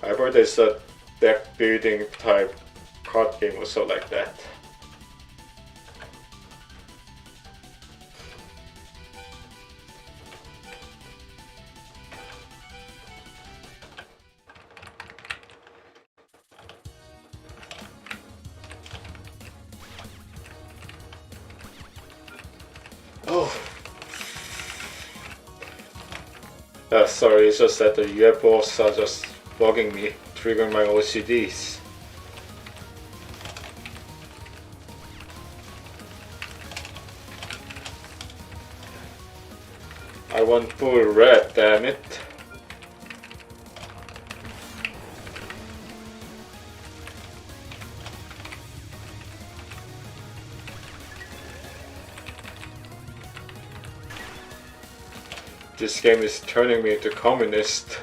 I heard it's a deck building type card game or so like that. Oh. Sorry, it's just that the UFOs are just bugging me, triggering my OCDs. I want full red, damn it. This game is turning me into communist.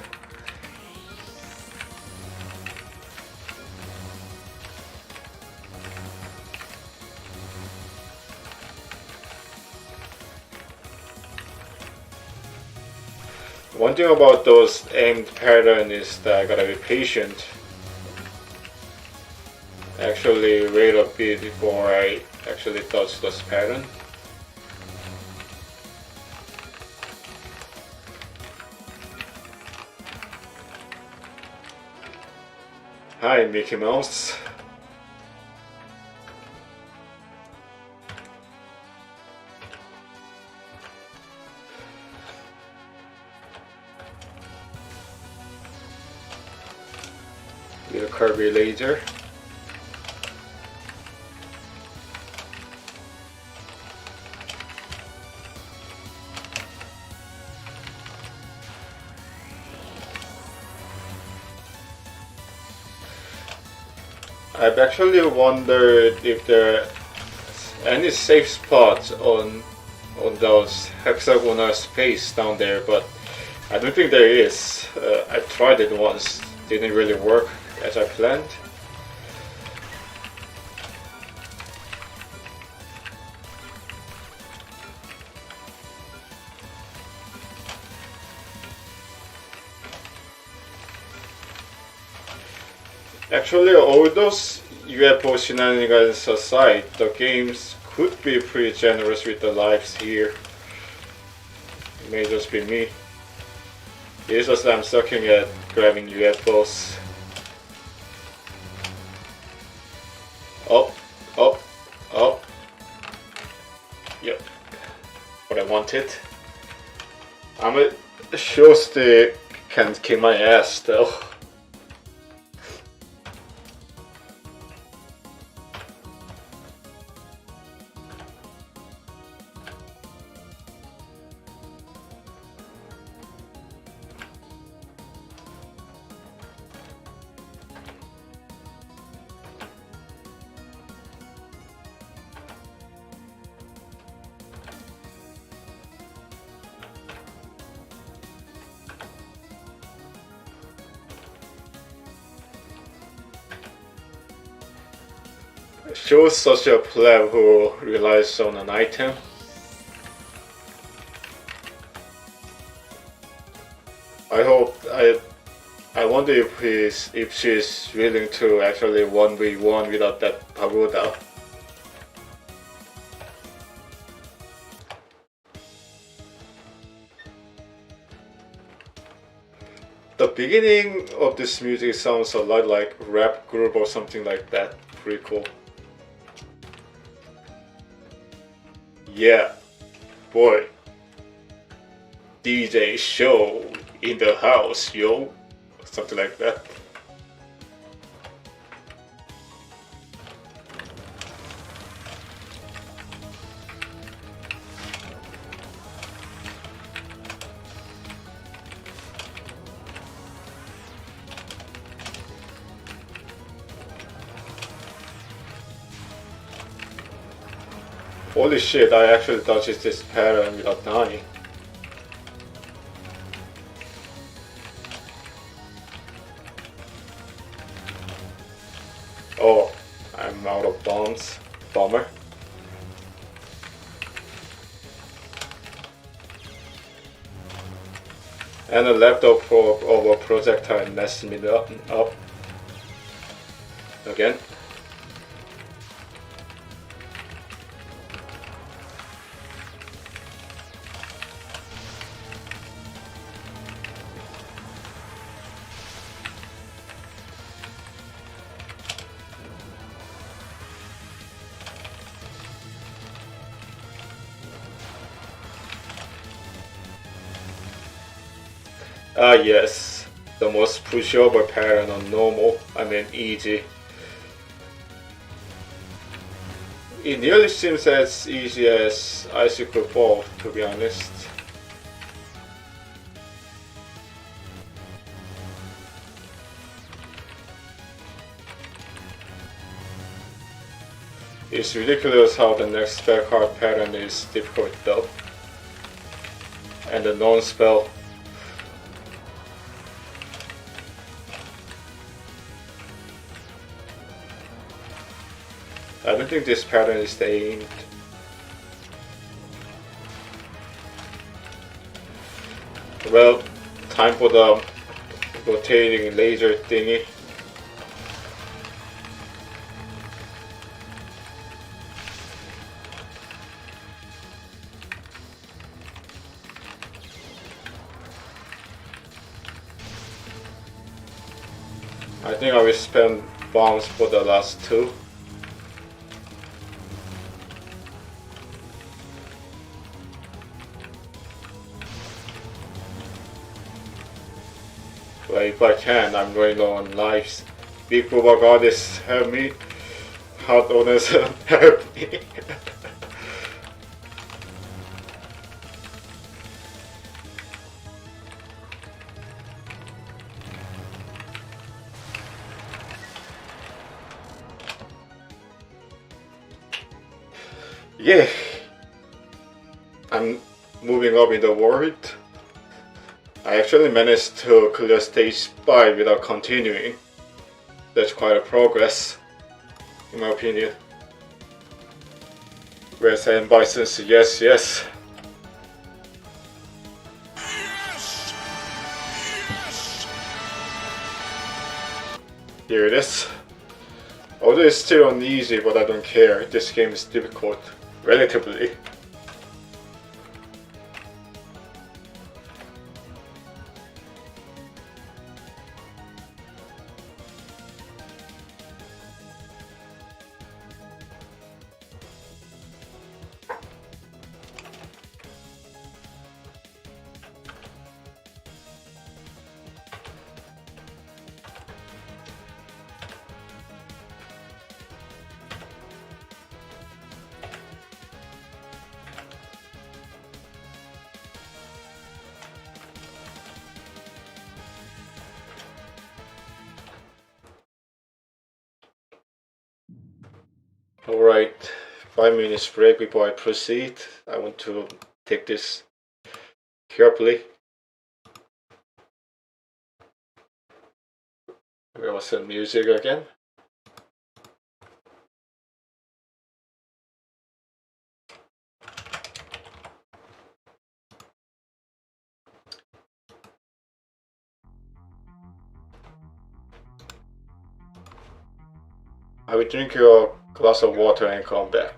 One thing about those aimed pattern is that I gotta be patient. actually wait a bit before I actually touch this pattern. Hi, Mickey Mouse. With a Kirby laser. I've actually wondered if there are any safe spots on those hexagonal space down there, but I don't think there is. I tried it once, didn't really work as I planned. Actually, all those UFO shenanigans aside, the games could be pretty generous with the lives here. It may just be me. It's just I'm sucking at grabbing UFOs. Up, up, up. Yep. What I wanted. I'm a sure stick can't kick my ass though. Shows such a pleb who relies on an item. I wonder if she's willing to actually 1v1 without that pagoda. The beginning of this music sounds a lot like rap group or something like that. Pretty cool. Yeah, boy. DJ show in the house, yo. Something like that. Holy shit, I actually dodged this pattern without dying. Oh, I'm out of bombs. Bummer. And a leftover of a projectile messed me up. Again. Ah yes, the most pushover pattern on normal, I mean easy. It nearly seems as easy as Icicle Ball, to be honest. It's ridiculous how the next spell card pattern is difficult though. And the non-spell. I don't think this pattern is aimed. Well, time for the rotating laser thingy. I think I will spend bombs for the last two. But if I can, I'm going low on lives. Big Booba Goddess, help me. Hot owners, help me. Yeah, I'm moving up in the world. I actually managed to clear stage 5 without continuing. That's quite a progress, in my opinion. Where's and Bison's? Yes, yes. Yes! Yes! Here it is. Although it's still uneasy, but I don't care. This game is difficult, relatively. Alright, 5 minutes break before I proceed. I want to take this carefully. Where was the music again? I will drink your glass of water and come back.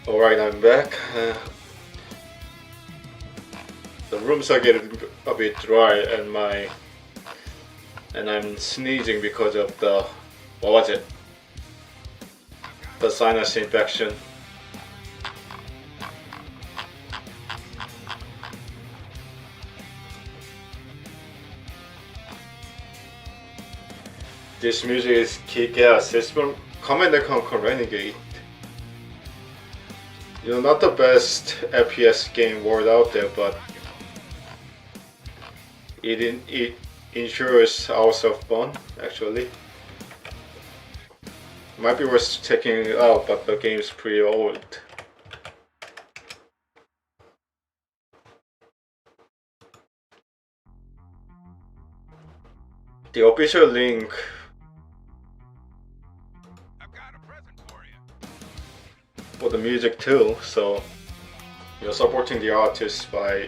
Alright, I'm back. The rooms are getting a bit dry and I'm sneezing because of the, what was it? The sinus infection. This music is kick-ass. It's from Command & Conquer Renegade. You know, not the best FPS game world out there, but it ensures hours of fun, actually. Might be worth checking it out, but the game's pretty old. The official link for the music too, so you're supporting the artist by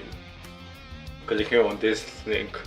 clicking on this link.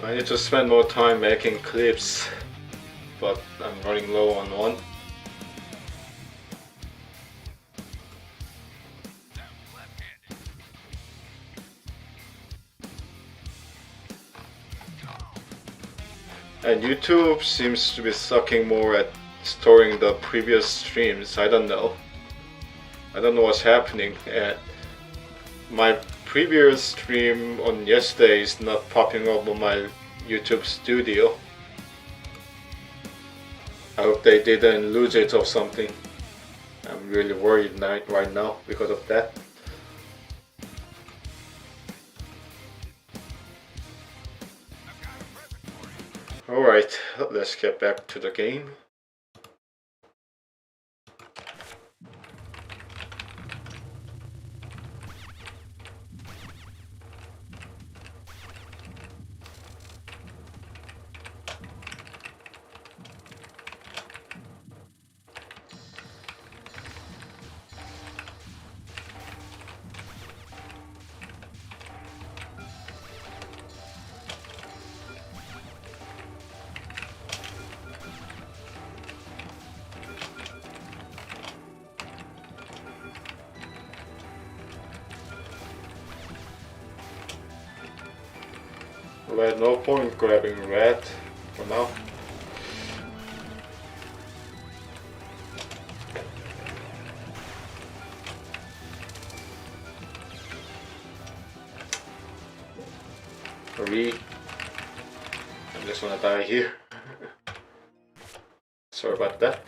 I need to spend more time making clips, but I'm running low on one. And YouTube seems to be sucking more at storing the previous streams. I don't know what's happening. My previous stream on yesterday is not popping up on my YouTube studio. I hope they didn't lose it or something. I'm really worried right now because of that. Alright, let's get back to the game. Well, no point grabbing red for now. Hurry. I'm just gonna die here. Sorry about that.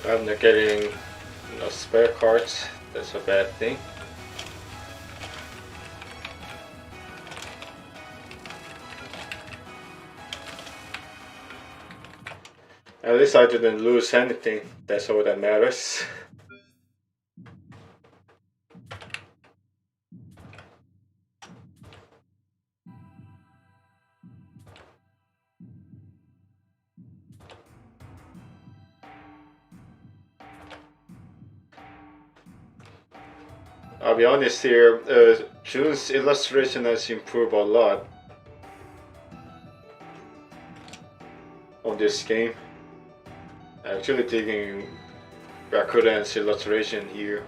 I'm not getting no spare cards, that's a bad thing. At least I didn't lose anything, that's all that matters. I'll be honest here, June's illustration has improved a lot on this game. Actually digging Rakuden's illustration here.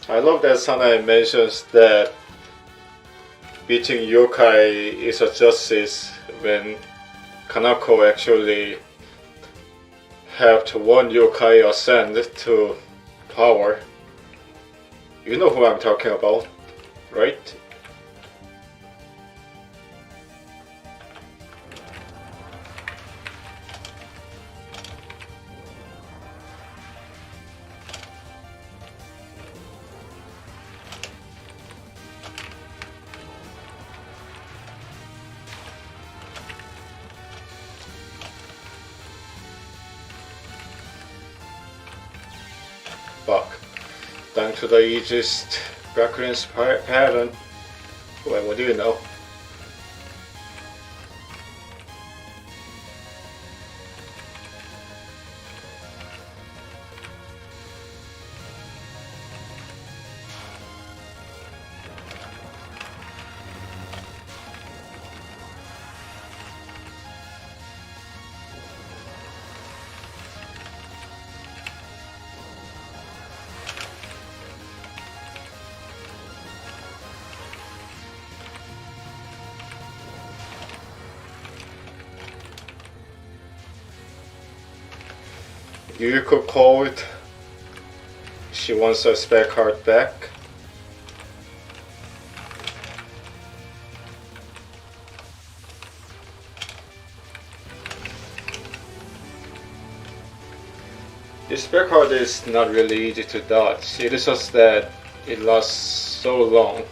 I love that Sanae mentions that beating yokai is a justice when Kanako actually have to one yokai ascend to power. You know who I'm talking about, right? Fuck. Down to the easiest reference pattern. Well, what do you know? You could call it. She wants her spare card back. This spare card is not really easy to dodge. It is just that it lasts so long.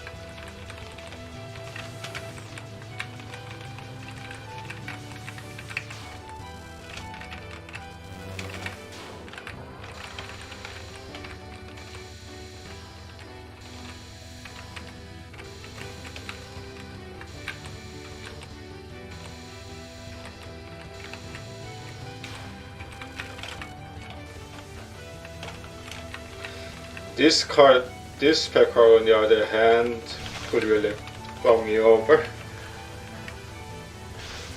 This spare card on the other hand could really fuck me over.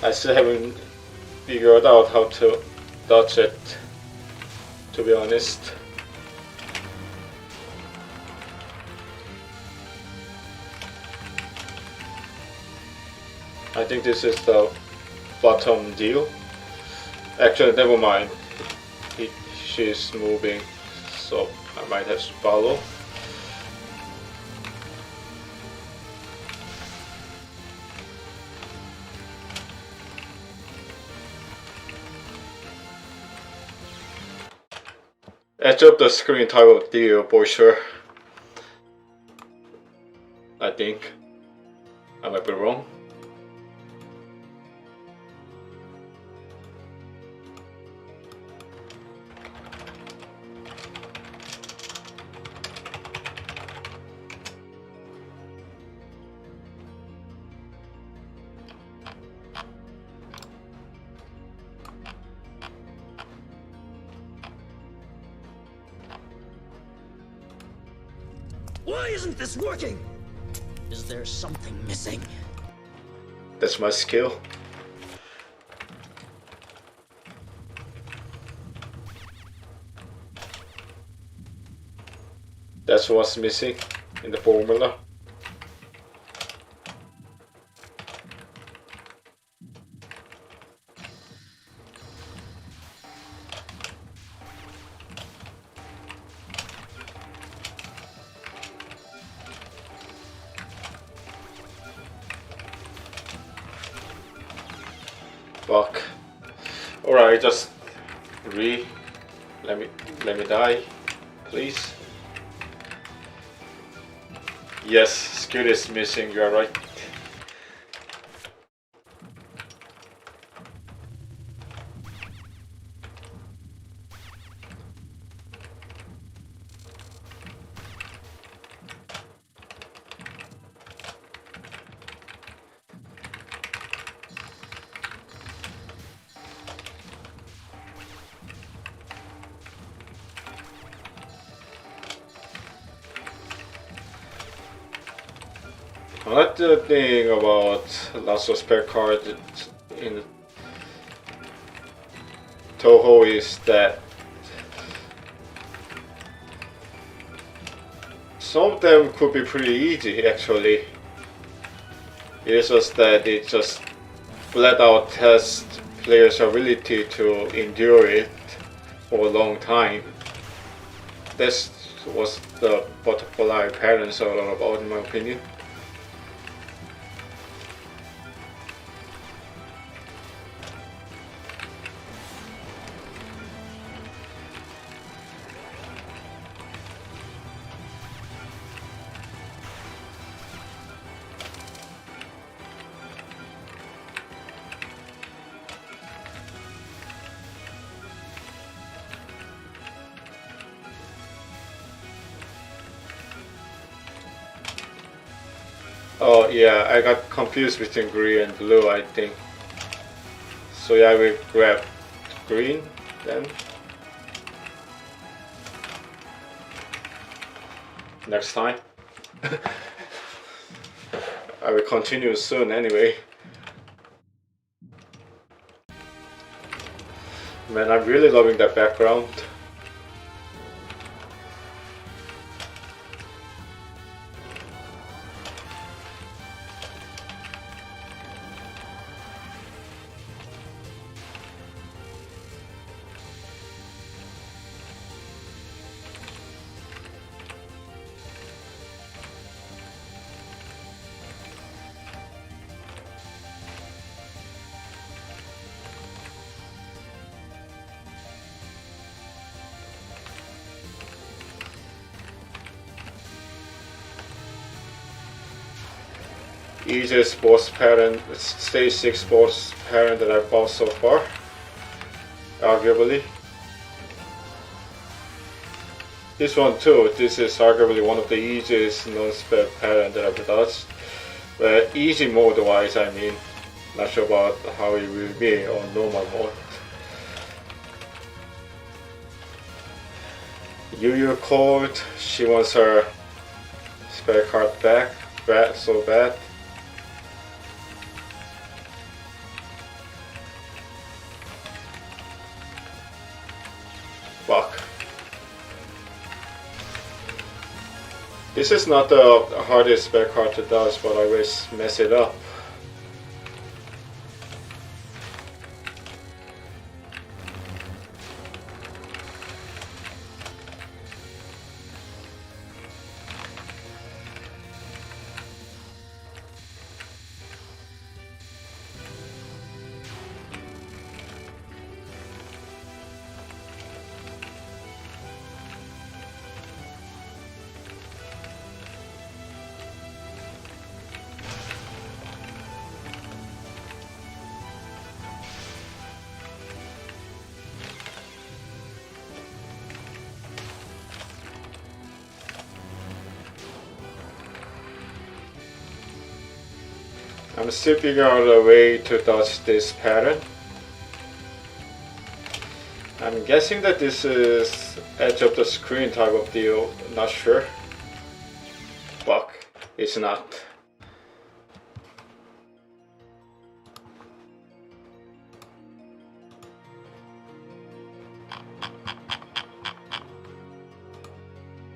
I still haven't figured out how to dodge it, to be honest. I think this is the bottom deal. Actually, never mind. She's moving, so I might have to follow. Edge of the screen type of deal for sure. I think. I might be wrong. Why isn't this working? Is there something missing? That's my skill. That's what's missing in the formula. Fuck. Alright, just let me die, please. Yes, skill is missing, you are right. Another thing about lots of spare cards in Touhou is that some of them could be pretty easy actually. It's just that it just flat out tests players' ability to endure it. for a long time. This was the butterfly patterns are all about, in my opinion. Oh yeah, I got confused between green and blue, I think. So yeah, I will grab green then. Next time. I will continue soon anyway. Man, I'm really loving that background. Easiest sports pattern, stage 6 sports pattern that I've bought so far, arguably. This one too, this is arguably one of the easiest non-spec pattern that I've touched. But easy mode wise, I mean, not sure about how it will be on normal mode. Yu called, she wants her spare card back, so bad. Fuck. This is not the hardest spare card to dodge, but I always mess it up. I'm still figuring out a way to dodge this pattern. I'm guessing that this is edge of the screen type of deal, not sure. Fuck, it's not.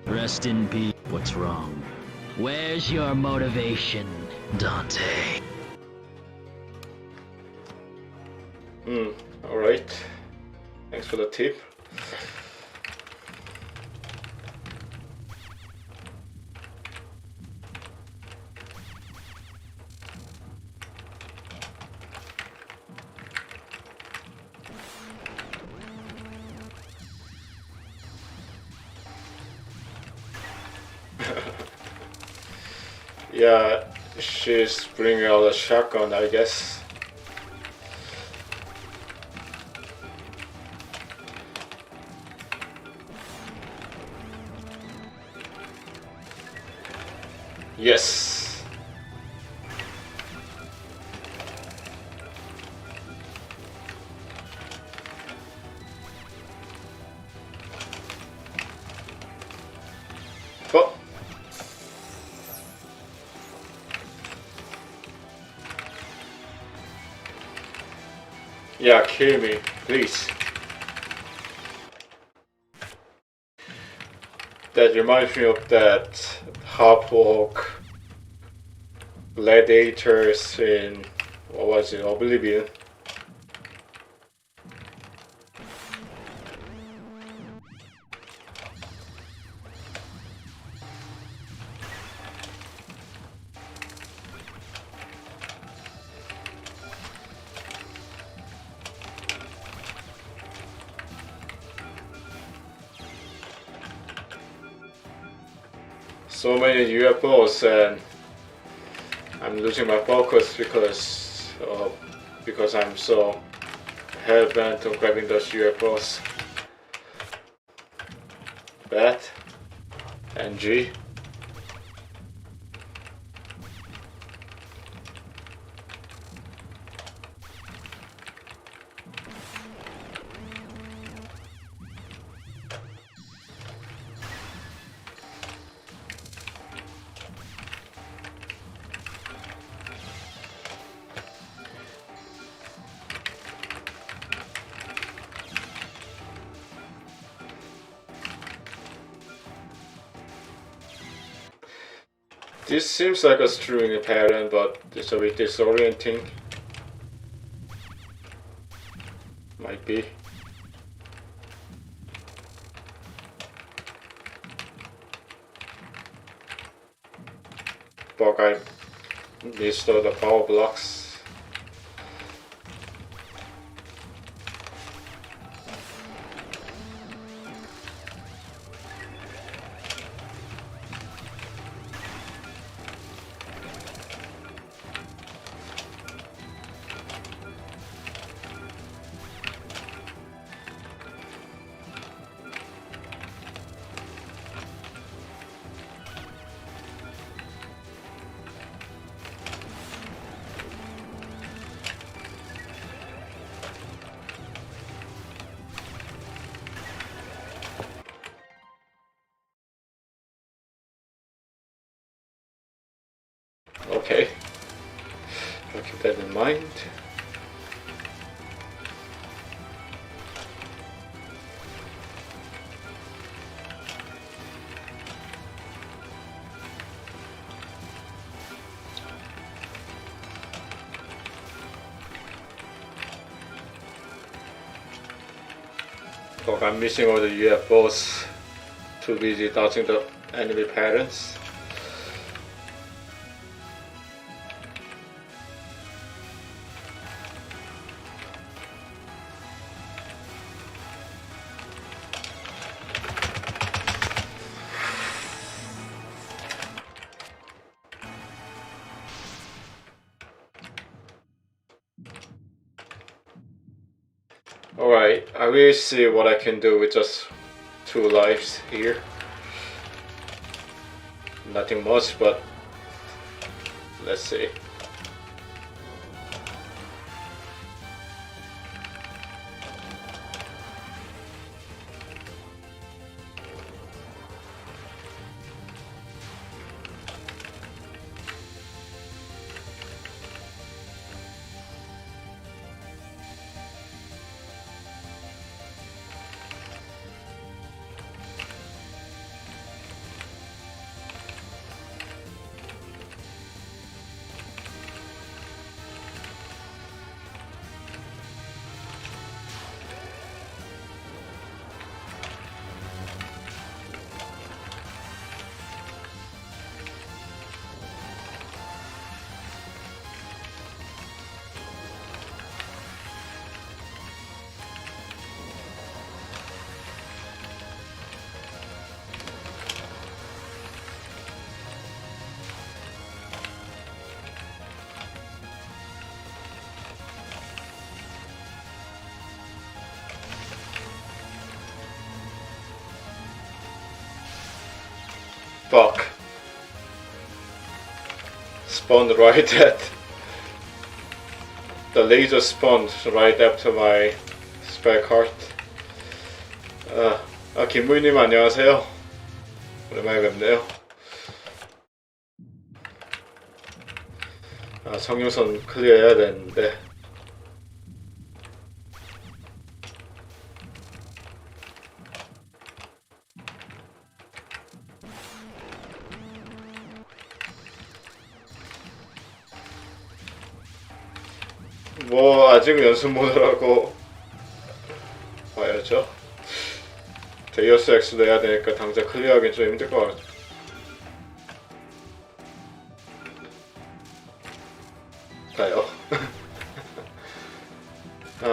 Rest in peace. What's wrong? Where's your motivation, Dante? Alright. Thanks for the tip. Yeah, she's bringing out a shotgun, I guess. Yes. Oh. Yeah, kill me, please. That reminds me of that Hawk gladiators in, what was it, Oblivion. so many UFOs and I'm losing my focus because I'm so hell-bent on grabbing those UFOs. Bat and G. This seems like a string pattern, but it's a bit disorienting. Might be. But I missed all the power blocks. Okay, I'll keep that in mind. Look, I'm missing all the UFOs. Too busy dodging the enemy patterns. Alright, I will see what I can do with just 2 lives here. Nothing much, but let's see. Fuck. Spawned right at the laser spawned right after my spare card. 김무희님 안녕하세요. 오랜만에 뵙네요. 성룡선 클리어해야 되는데. 뭐 아직 연습 모드라고 봐야죠. 데이어스 X도 해야 되니까 당장 클리어하기는 좀 힘들 것 같아요.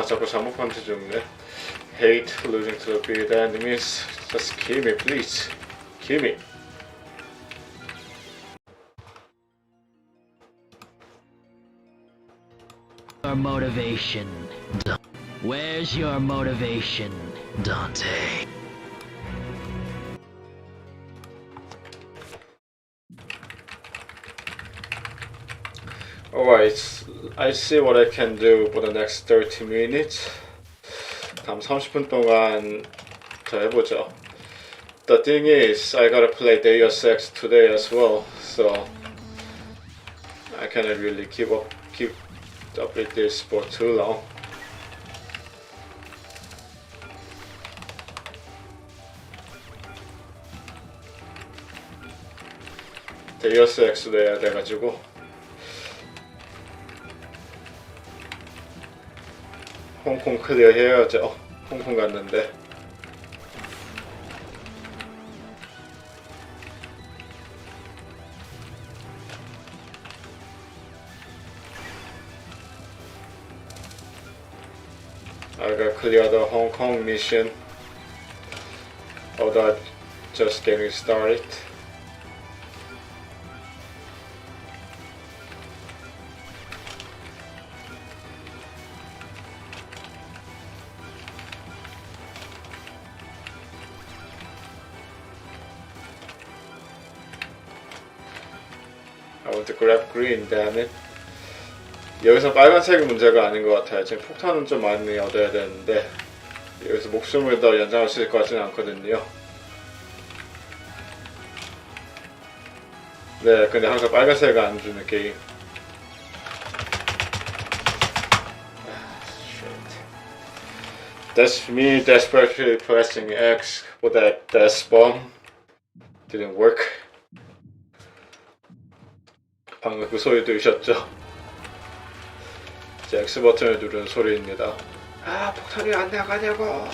자꾸 잘못 판트 중이네. Hate losing to the big enemies. Just kill me, please. Kill me. your motivation? Where's your motivation, Dante? Alright, I see what I can do for the next 30 minutes. 다음 30분 동안 더 해보죠. The thing is, I gotta play Deus Ex today as well, so I cannot really keep up with this for too long. 데이어스 엑스도 해야 돼가지고 홍콩 클리어 해야죠. 홍콩 갔는데 I gotta clear the Hong Kong mission. Although just getting started. I want to grab green, damn it. 여기서 빨간색이 문제가 아닌 것 같아요. 지금 폭탄은 좀 많이 얻어야 되는데 여기서 목숨을 더 연장할 수 있을 것 같지는 않거든요. 네, 근데 항상 빨간색을 안 주는 게임. That's me desperately pressing X for that death bomb. Didn't work. 방금 그 소리 들으셨죠? 제 X 버튼을 누르는 소리입니다. 아, 폭탄이 안 나가냐고.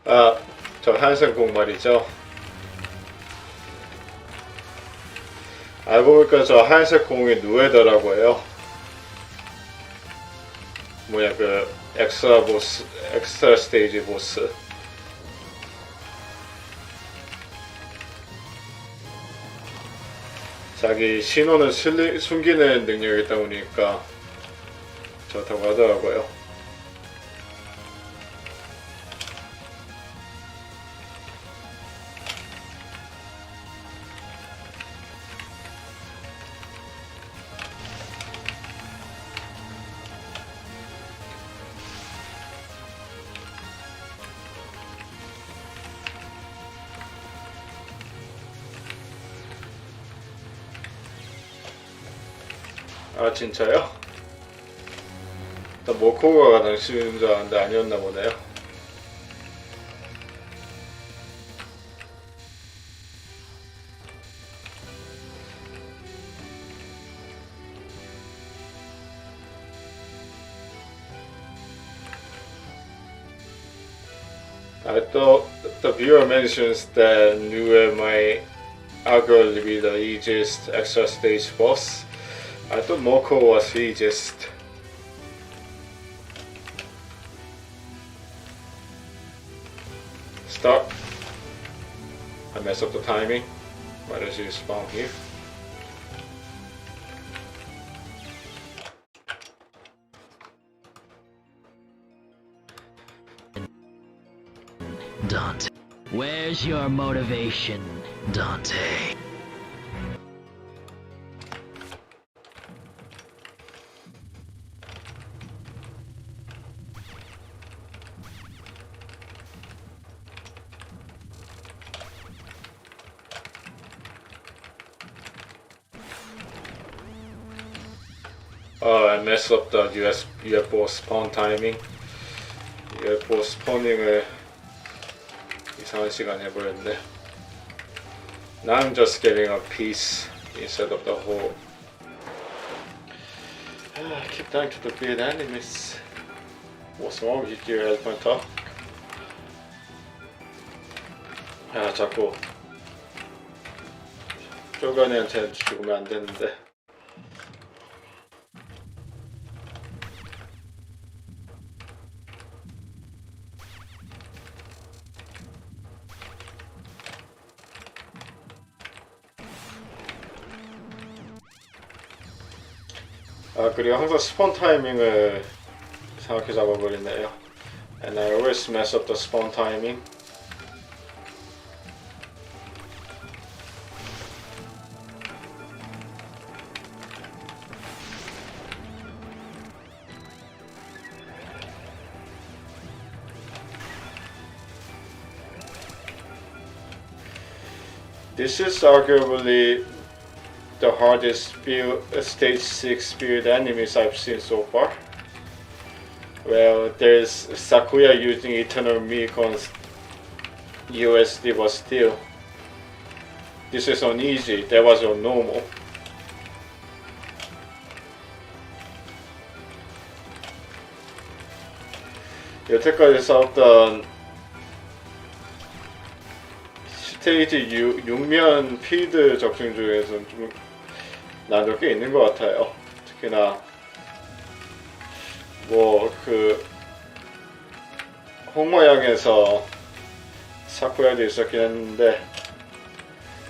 아, 저 하얀색 공 말이죠. 알고 보니까 저 하얀색 공이 누에더라고요. 뭐야, 그 엑스트라 보스, 엑스트라 스테이지 보스. 자기 신호는 숨기는 능력이 있다 보니까 좋다고 하더라고요. 아, 진짜요? 나 모코가 당신인 줄 알았는데 아니었나 보네요. I thought the viewer mentions that Nue might arguably be the easiest extra stage boss. I thought Moko was easiest. Start. I messed up the timing. Why does he spawn here? Dante. Where's your motivation, Dante? Oh, I messed up the UFO spawn timing. UFO 스포닝을 이상한 시간 해버렸네. Now I'm just getting a piece instead of the whole. I keep dying to the weird enemies. What's wrong with you, elephant talk? 아, 자꾸 쪼가니한테 죽으면 안 되는데. 아, 그리고 항상 스폰 타이밍을 이상하게 잡아버리네요. And I always mess up the spawn timing. This is arguably the hardest stage 6 spirit enemies I've seen so far. Well, there's Sakuya using Eternal Mikon's USD, but still, this is on easy, that was on normal. 여태까지 싸웠던 스테이지 6면 필드 적중 중에서는 좀 난이도 꽤 있는 것 같아요. 특히나 뭐 그 홍모양에서 사쿠야도 있었긴 했는데,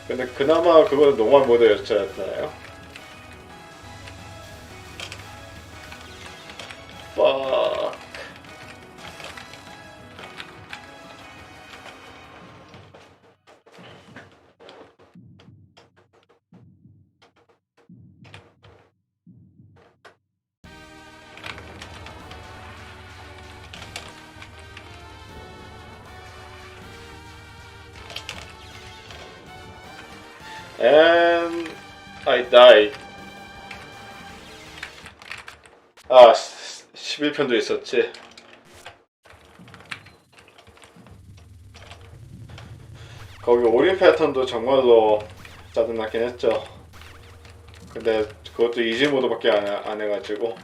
근데 그나마 그거는 노멀 모드였잖아요. Fuck. And I died. 아, 11편도 있었지. 거기 올인 패턴도 정말로 짜증나긴 했죠. 근데 그것도 이지 모드밖에 안 해가지고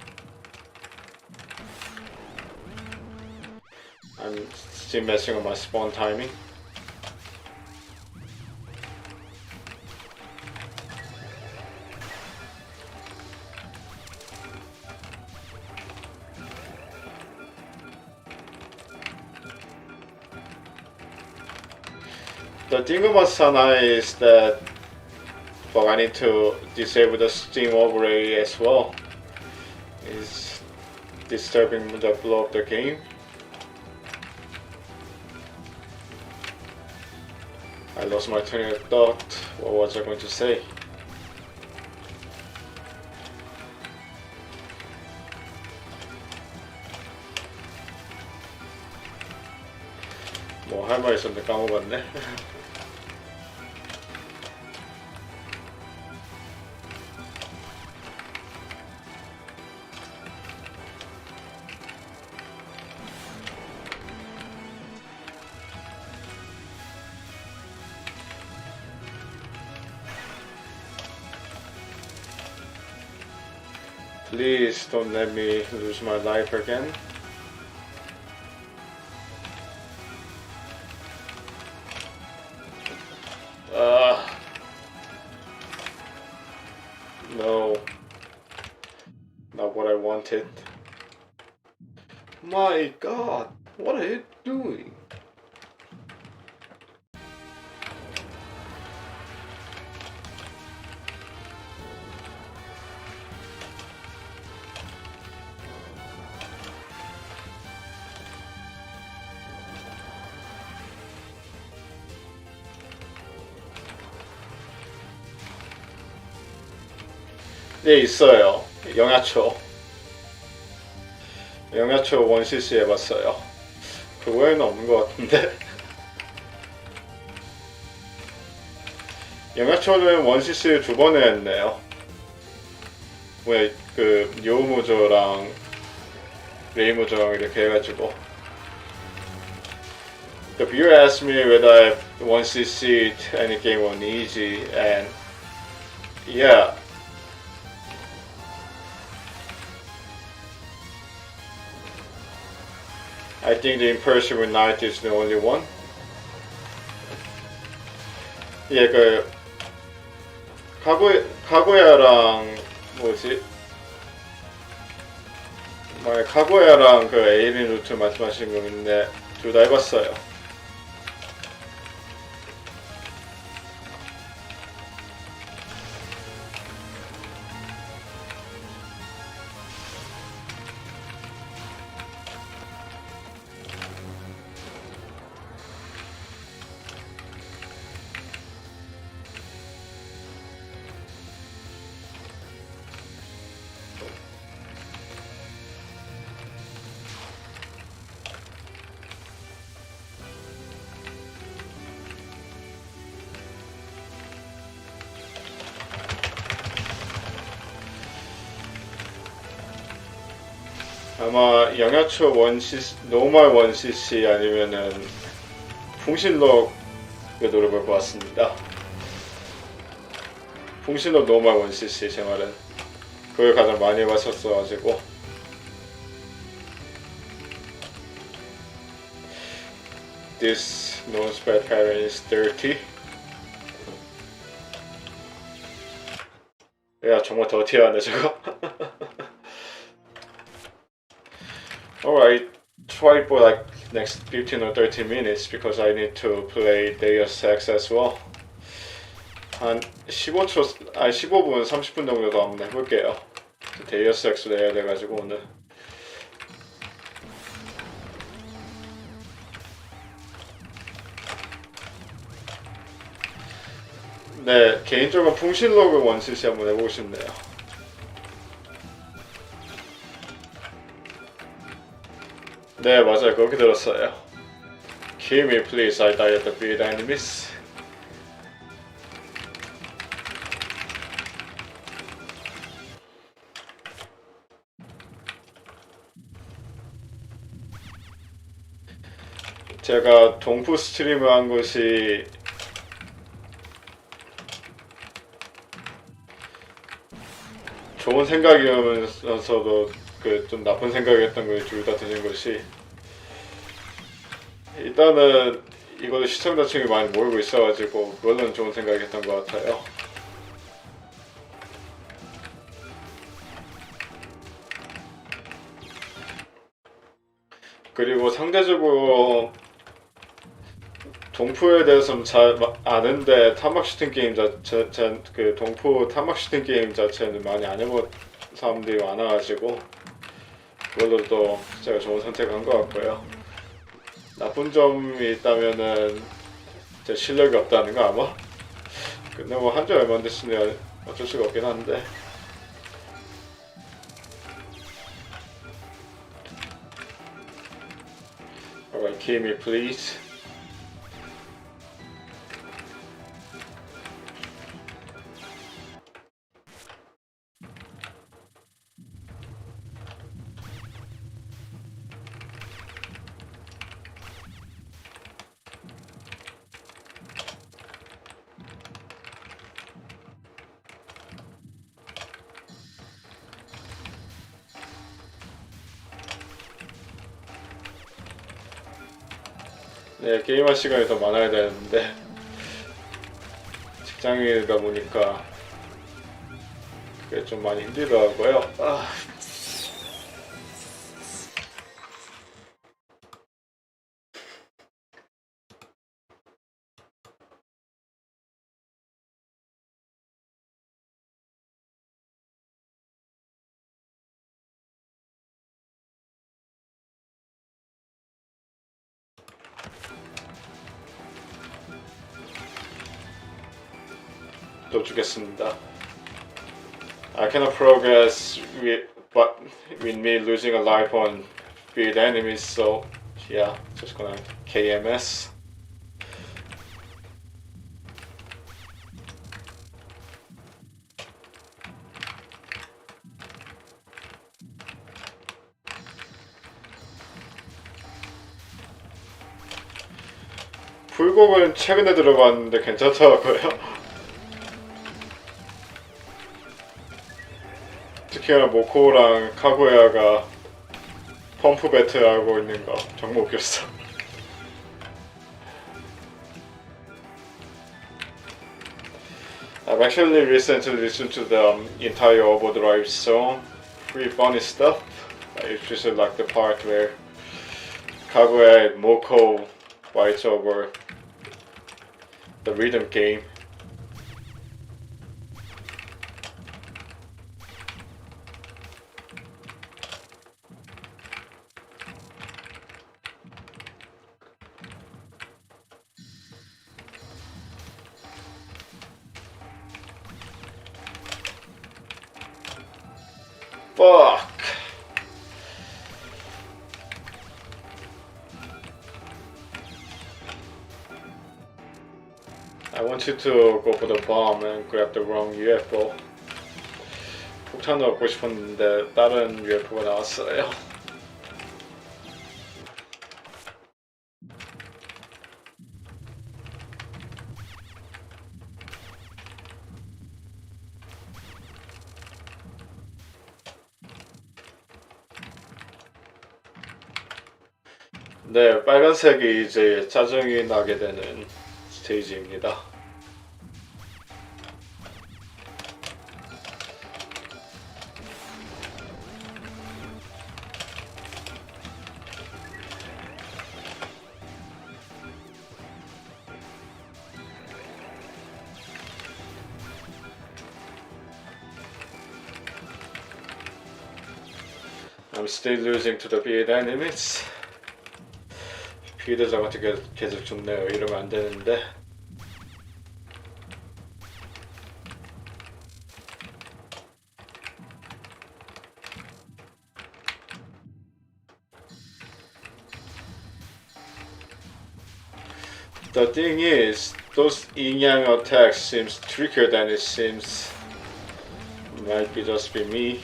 I'm still messing with my spawn timing. The thing about Sana is that, well, I need to disable the Steam overlay as well. It's disturbing the flow of the game. I lost my train of thought. What was I going to say? 뭐 할 말 있었는데 까먹었네. Please don't let me lose my life again. No, not what I wanted. My God, what are you doing? 네, 있어요. 영야초. 영야초 원CC 해봤어요. 그 외에는 없는 것 같은데. 영야초는 원CC 2번에 했네요. 왜, 그, 요우무조랑 레이무조랑 이렇게 해가지고. The viewer asked me whether I 1cc any game on easy, and Yeah. I think the Imperishable Knight is the only one. 예, 그 카구야랑 뭐지? 카구야랑 그 에이린 루트 말씀하신 거 있는데 둘 다 해봤어요. 아마 영야초 노멀 1cc 아니면은 풍신록을 노려볼 것 같습니다. 풍신록 노멀 1cc 제 말은 그걸 가장 많이 해봤었어가지고. This no spell pattern is 30. 야 정말 더티하네 저거. Alright, try for like next 15 or 30 minutes because I need to play Deus Ex as well. 한 15초, 아니 15분, 30분 정도 더 한번 해볼게요. Deus Ex를 해야 돼가지고 오늘. 네, 개인적으로 풍신록을 원시시 한번 해보고 싶네요. 네, 맞아요. 그렇게 들었어요. Kill me please, I die at the field enemies. 제가 동프 스트리머 한 것이 좋은 생각이면서도 그 좀 나쁜 생각이었던 걸 둘 다 드는 것이 일단은 이거를 시청자층이 많이 모이고 있어가지고 그걸로는 좋은 생각이었던 것 같아요. 그리고 상대적으로 동프에 대해서는 잘 아는데 탐막 슈팅 게임 그 동프 탐막 슈팅 게임 자체는 많이 안 해본 사람들이 많아가지고 그걸로도 제가 좋은 선택한 것 같고요. 나쁜 점이 있다면은 제 실력이 없다는 거 아마. 근데 뭐 한지 얼마 안 됐으면 어쩔 수가 없긴 한데. Alright, kill me please. 네, 게임할 시간이 더 많아야 되는데 직장인이다 보니까 그게 좀 많이 힘들더라고요. 또 주겠습니다. I cannot progress with me losing a life on field enemies, so yeah, just gonna KMS. 불곡은 최근에 들어봤는데 괜찮더라고요. 특히나 모코랑 카구야가 펌프 배틀하고 있는 거 정말 웃겼어. I've actually recently listened to the entire Overdrive song. Pretty funny stuff. I especially like the part where Kaguya and Moko fights over the rhythm game. Fuck! I wanted to go for the bomb and grab the wrong UFO. 폭탄을 얻고 싶었는데 다른 UFO가 나왔어요. 네, 빨간색이 이제 짜증이 나게 되는 스테이지입니다. I'm still losing to the beard enemies. 비대자한테 계속 죽네요. 이러면 안 되는데. The thing is, those yin-yang attacks seems trickier than it seems. Might be just be me.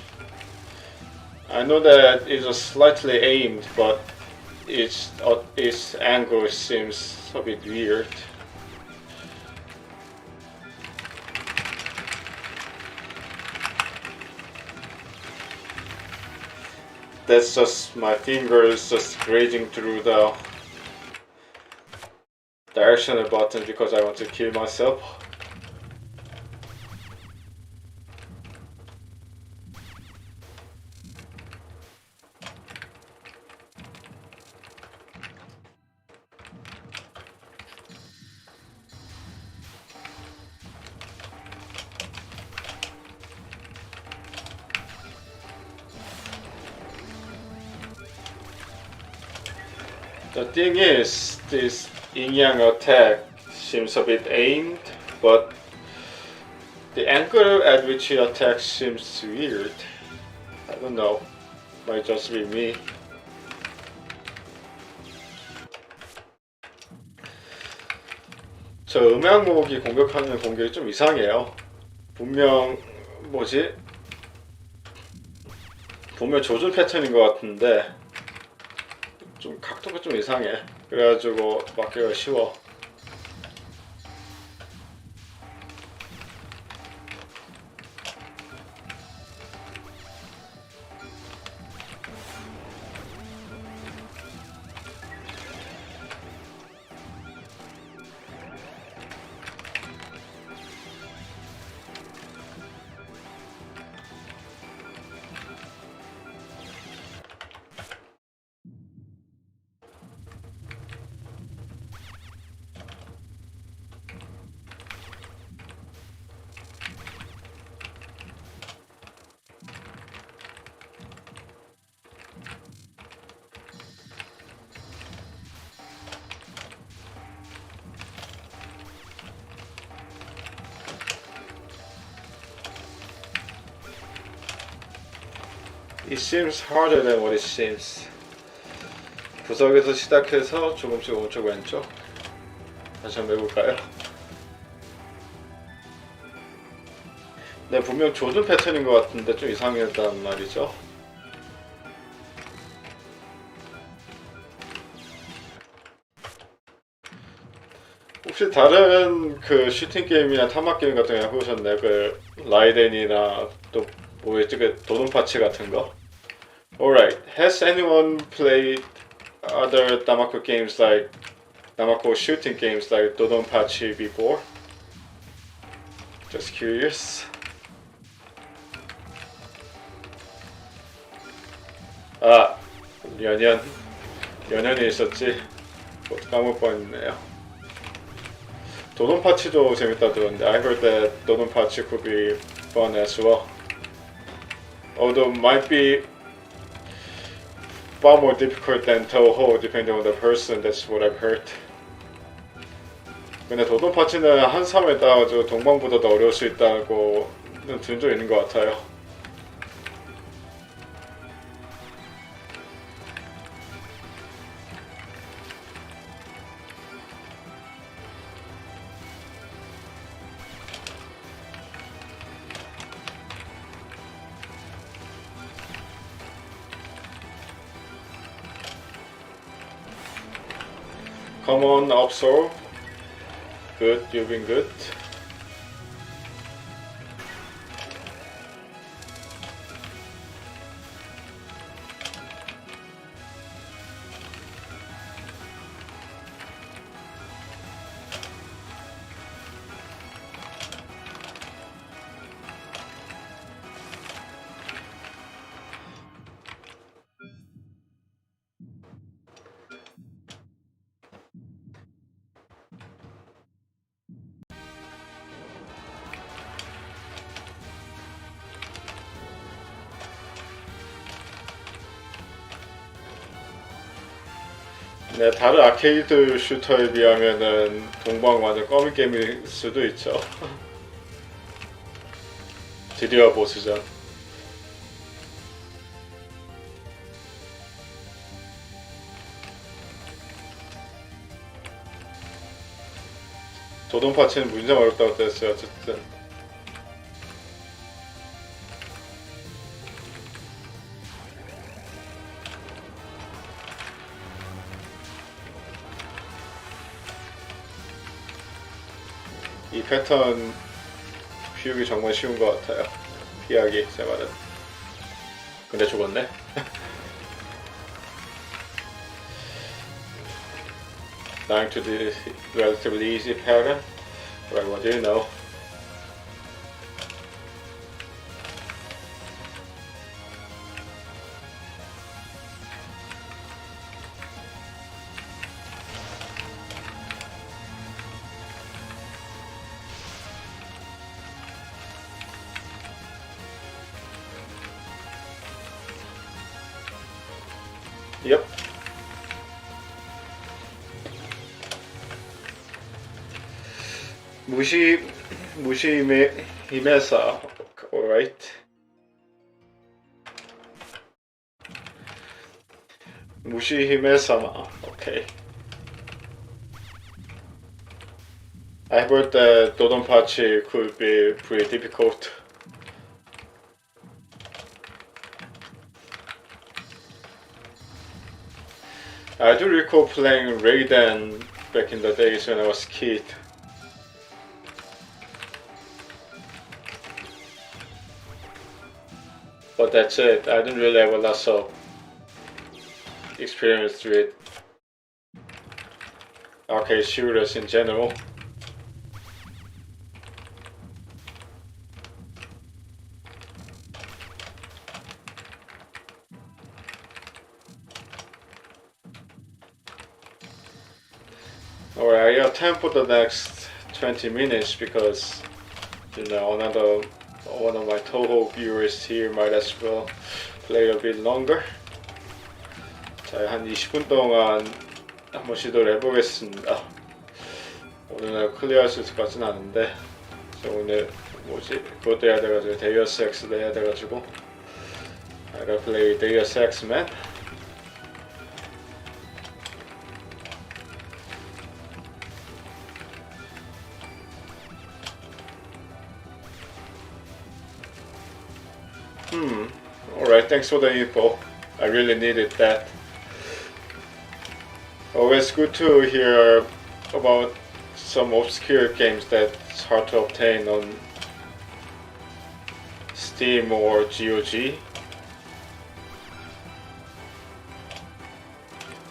I know that it was slightly aimed, but its angle seems a bit weird. That's just my fingers just grazing through the directional button because I want to kill myself. The thing is, this yin-yang attack seems a bit aimed, but the angle at which he attacks seems weird. I don't know, might just be me. 저 음향목이 공격하는 공격이 좀 이상해요. 분명 조준 패턴인 것 같은데 좀 각도가 좀 이상해. 그래가지고 맞기가 쉬워. It seems harder than what it seems. 구석에서 시작해서 조금씩 오른쪽 왼쪽 다시 한번 해볼까요? 네, 분명 조준 패턴인 것 같은데 좀 이상하단 말이죠. 혹시 다른 그 슈팅 게임이나 타막 게임 같은 거 해보셨나요? 그 라이덴이나 또 뭐였지? 그 도돈 파츠 같은 거? Alright, has anyone played other Namako games like Namako shooting games like Dodon Pachi before? Just curious. 아, 연연이 있었지. 까먹을 뻔했네요. 도돈 파치도 재밌다 들었는데 I heard that 도돈 파치 could be fun as well. Although might be far more difficult than Touhou depending on the person. That's what I've heard. 근데 도돈 파치는 한삼에 따가지고 동방보다 더 어려울 수 있다고 들은 적 있는 것 같아요. Come on, Upsor. Good, you've been good. 네, 다른 아케이드 슈터에 비하면은 동방 완전 거미 게임일 수도 있죠. 드디어 보스전. 도돈 파치는 무진장 어렵다고 했어요. 어쨌든. 이 패턴 피우기 정말 쉬운 것 같아요. 피하기, 제 말은. 근데 죽었네. Dying to the relatively easy pattern. Right, what do you know? Yep. 무시 힘에서, alright. 무시 힘에서, okay. I heard that Dodonpachi could be pretty difficult. I do recall playing Raiden back in the days when I was a kid. But that's it. I didn't really have a lot of experience with arcade shooters in general. Alright, I got time for the next 20 minutes because, you know, another one of my Touhou viewers here might as well play a bit longer. 자, 한 20분 동안 한번 시도를 해보겠습니다. 오늘 클리어할 수 있을 것 같진 않은데, 오늘 뭐지? 그것도 해야 돼가지고, 데이어스 엑스도 해야 돼가지고, I gotta play Deus Ex Man. Alright, thanks for the info. I really needed that. Always good to hear about some obscure games that's hard to obtain on Steam or GOG.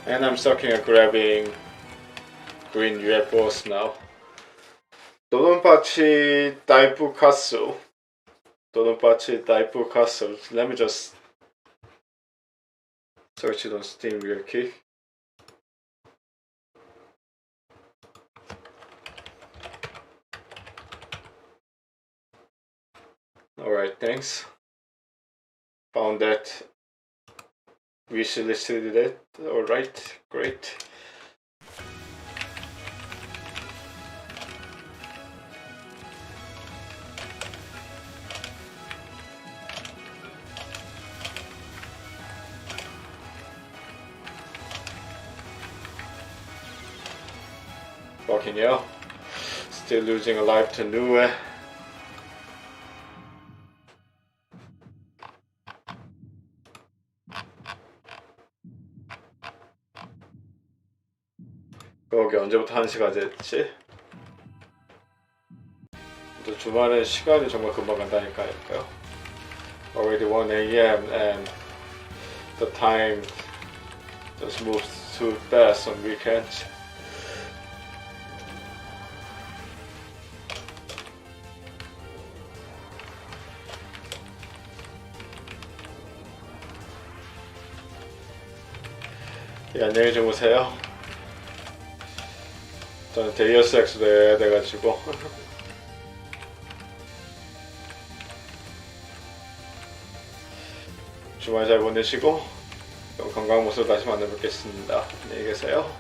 And I'm sucking at grabbing green UFOs now. 도돈파치 다이프카스. 도돈파치 다이프카스. Let me just search it on Steam real quick. Alright, thanks. Found that. Wish listed it. Alright, great. Fucking hell. Still losing a life to Nue. 거기 언제부터 1시가 됐지? 또 주말에 시간이 정말 금방 간다니까요. Already 1 a.m. and the time just moves too fast on weekends. 예, 안녕히 주무세요. 저는 데이어스 엑스도 해야 돼가지고 주말 잘 보내시고 건강한 모습 다시 만나 뵙겠습니다. 안녕히 계세요.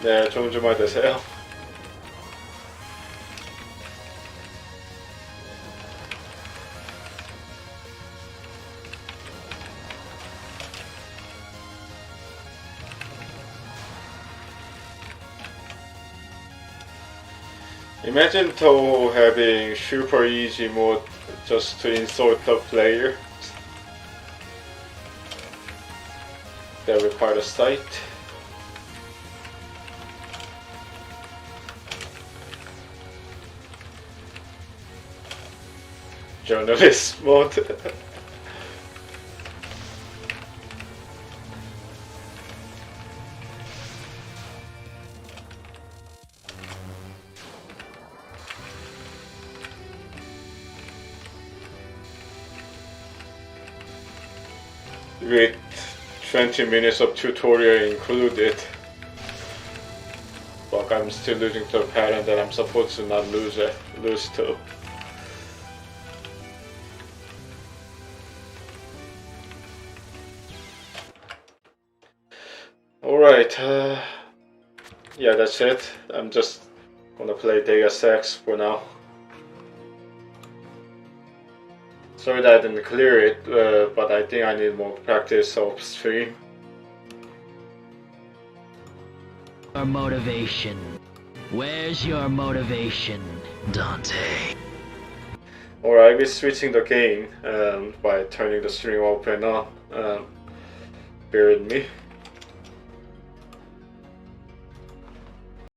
네, 좋은 주말 되세요. Imagine Touhou having super easy mode just to insult the player that require the site. Journalist mode. With 20 minutes of tutorial included. But I'm still losing to a pattern that I'm supposed to not lose to. Alright, yeah, that's it. I'm just gonna play Deus Ex for now. Sorry that I didn't clear it, but I think I need more practice off stream. Your motivation. Where's your motivation, Dante? Alright, I'll be switching the game by turning the stream open on. Bear with me.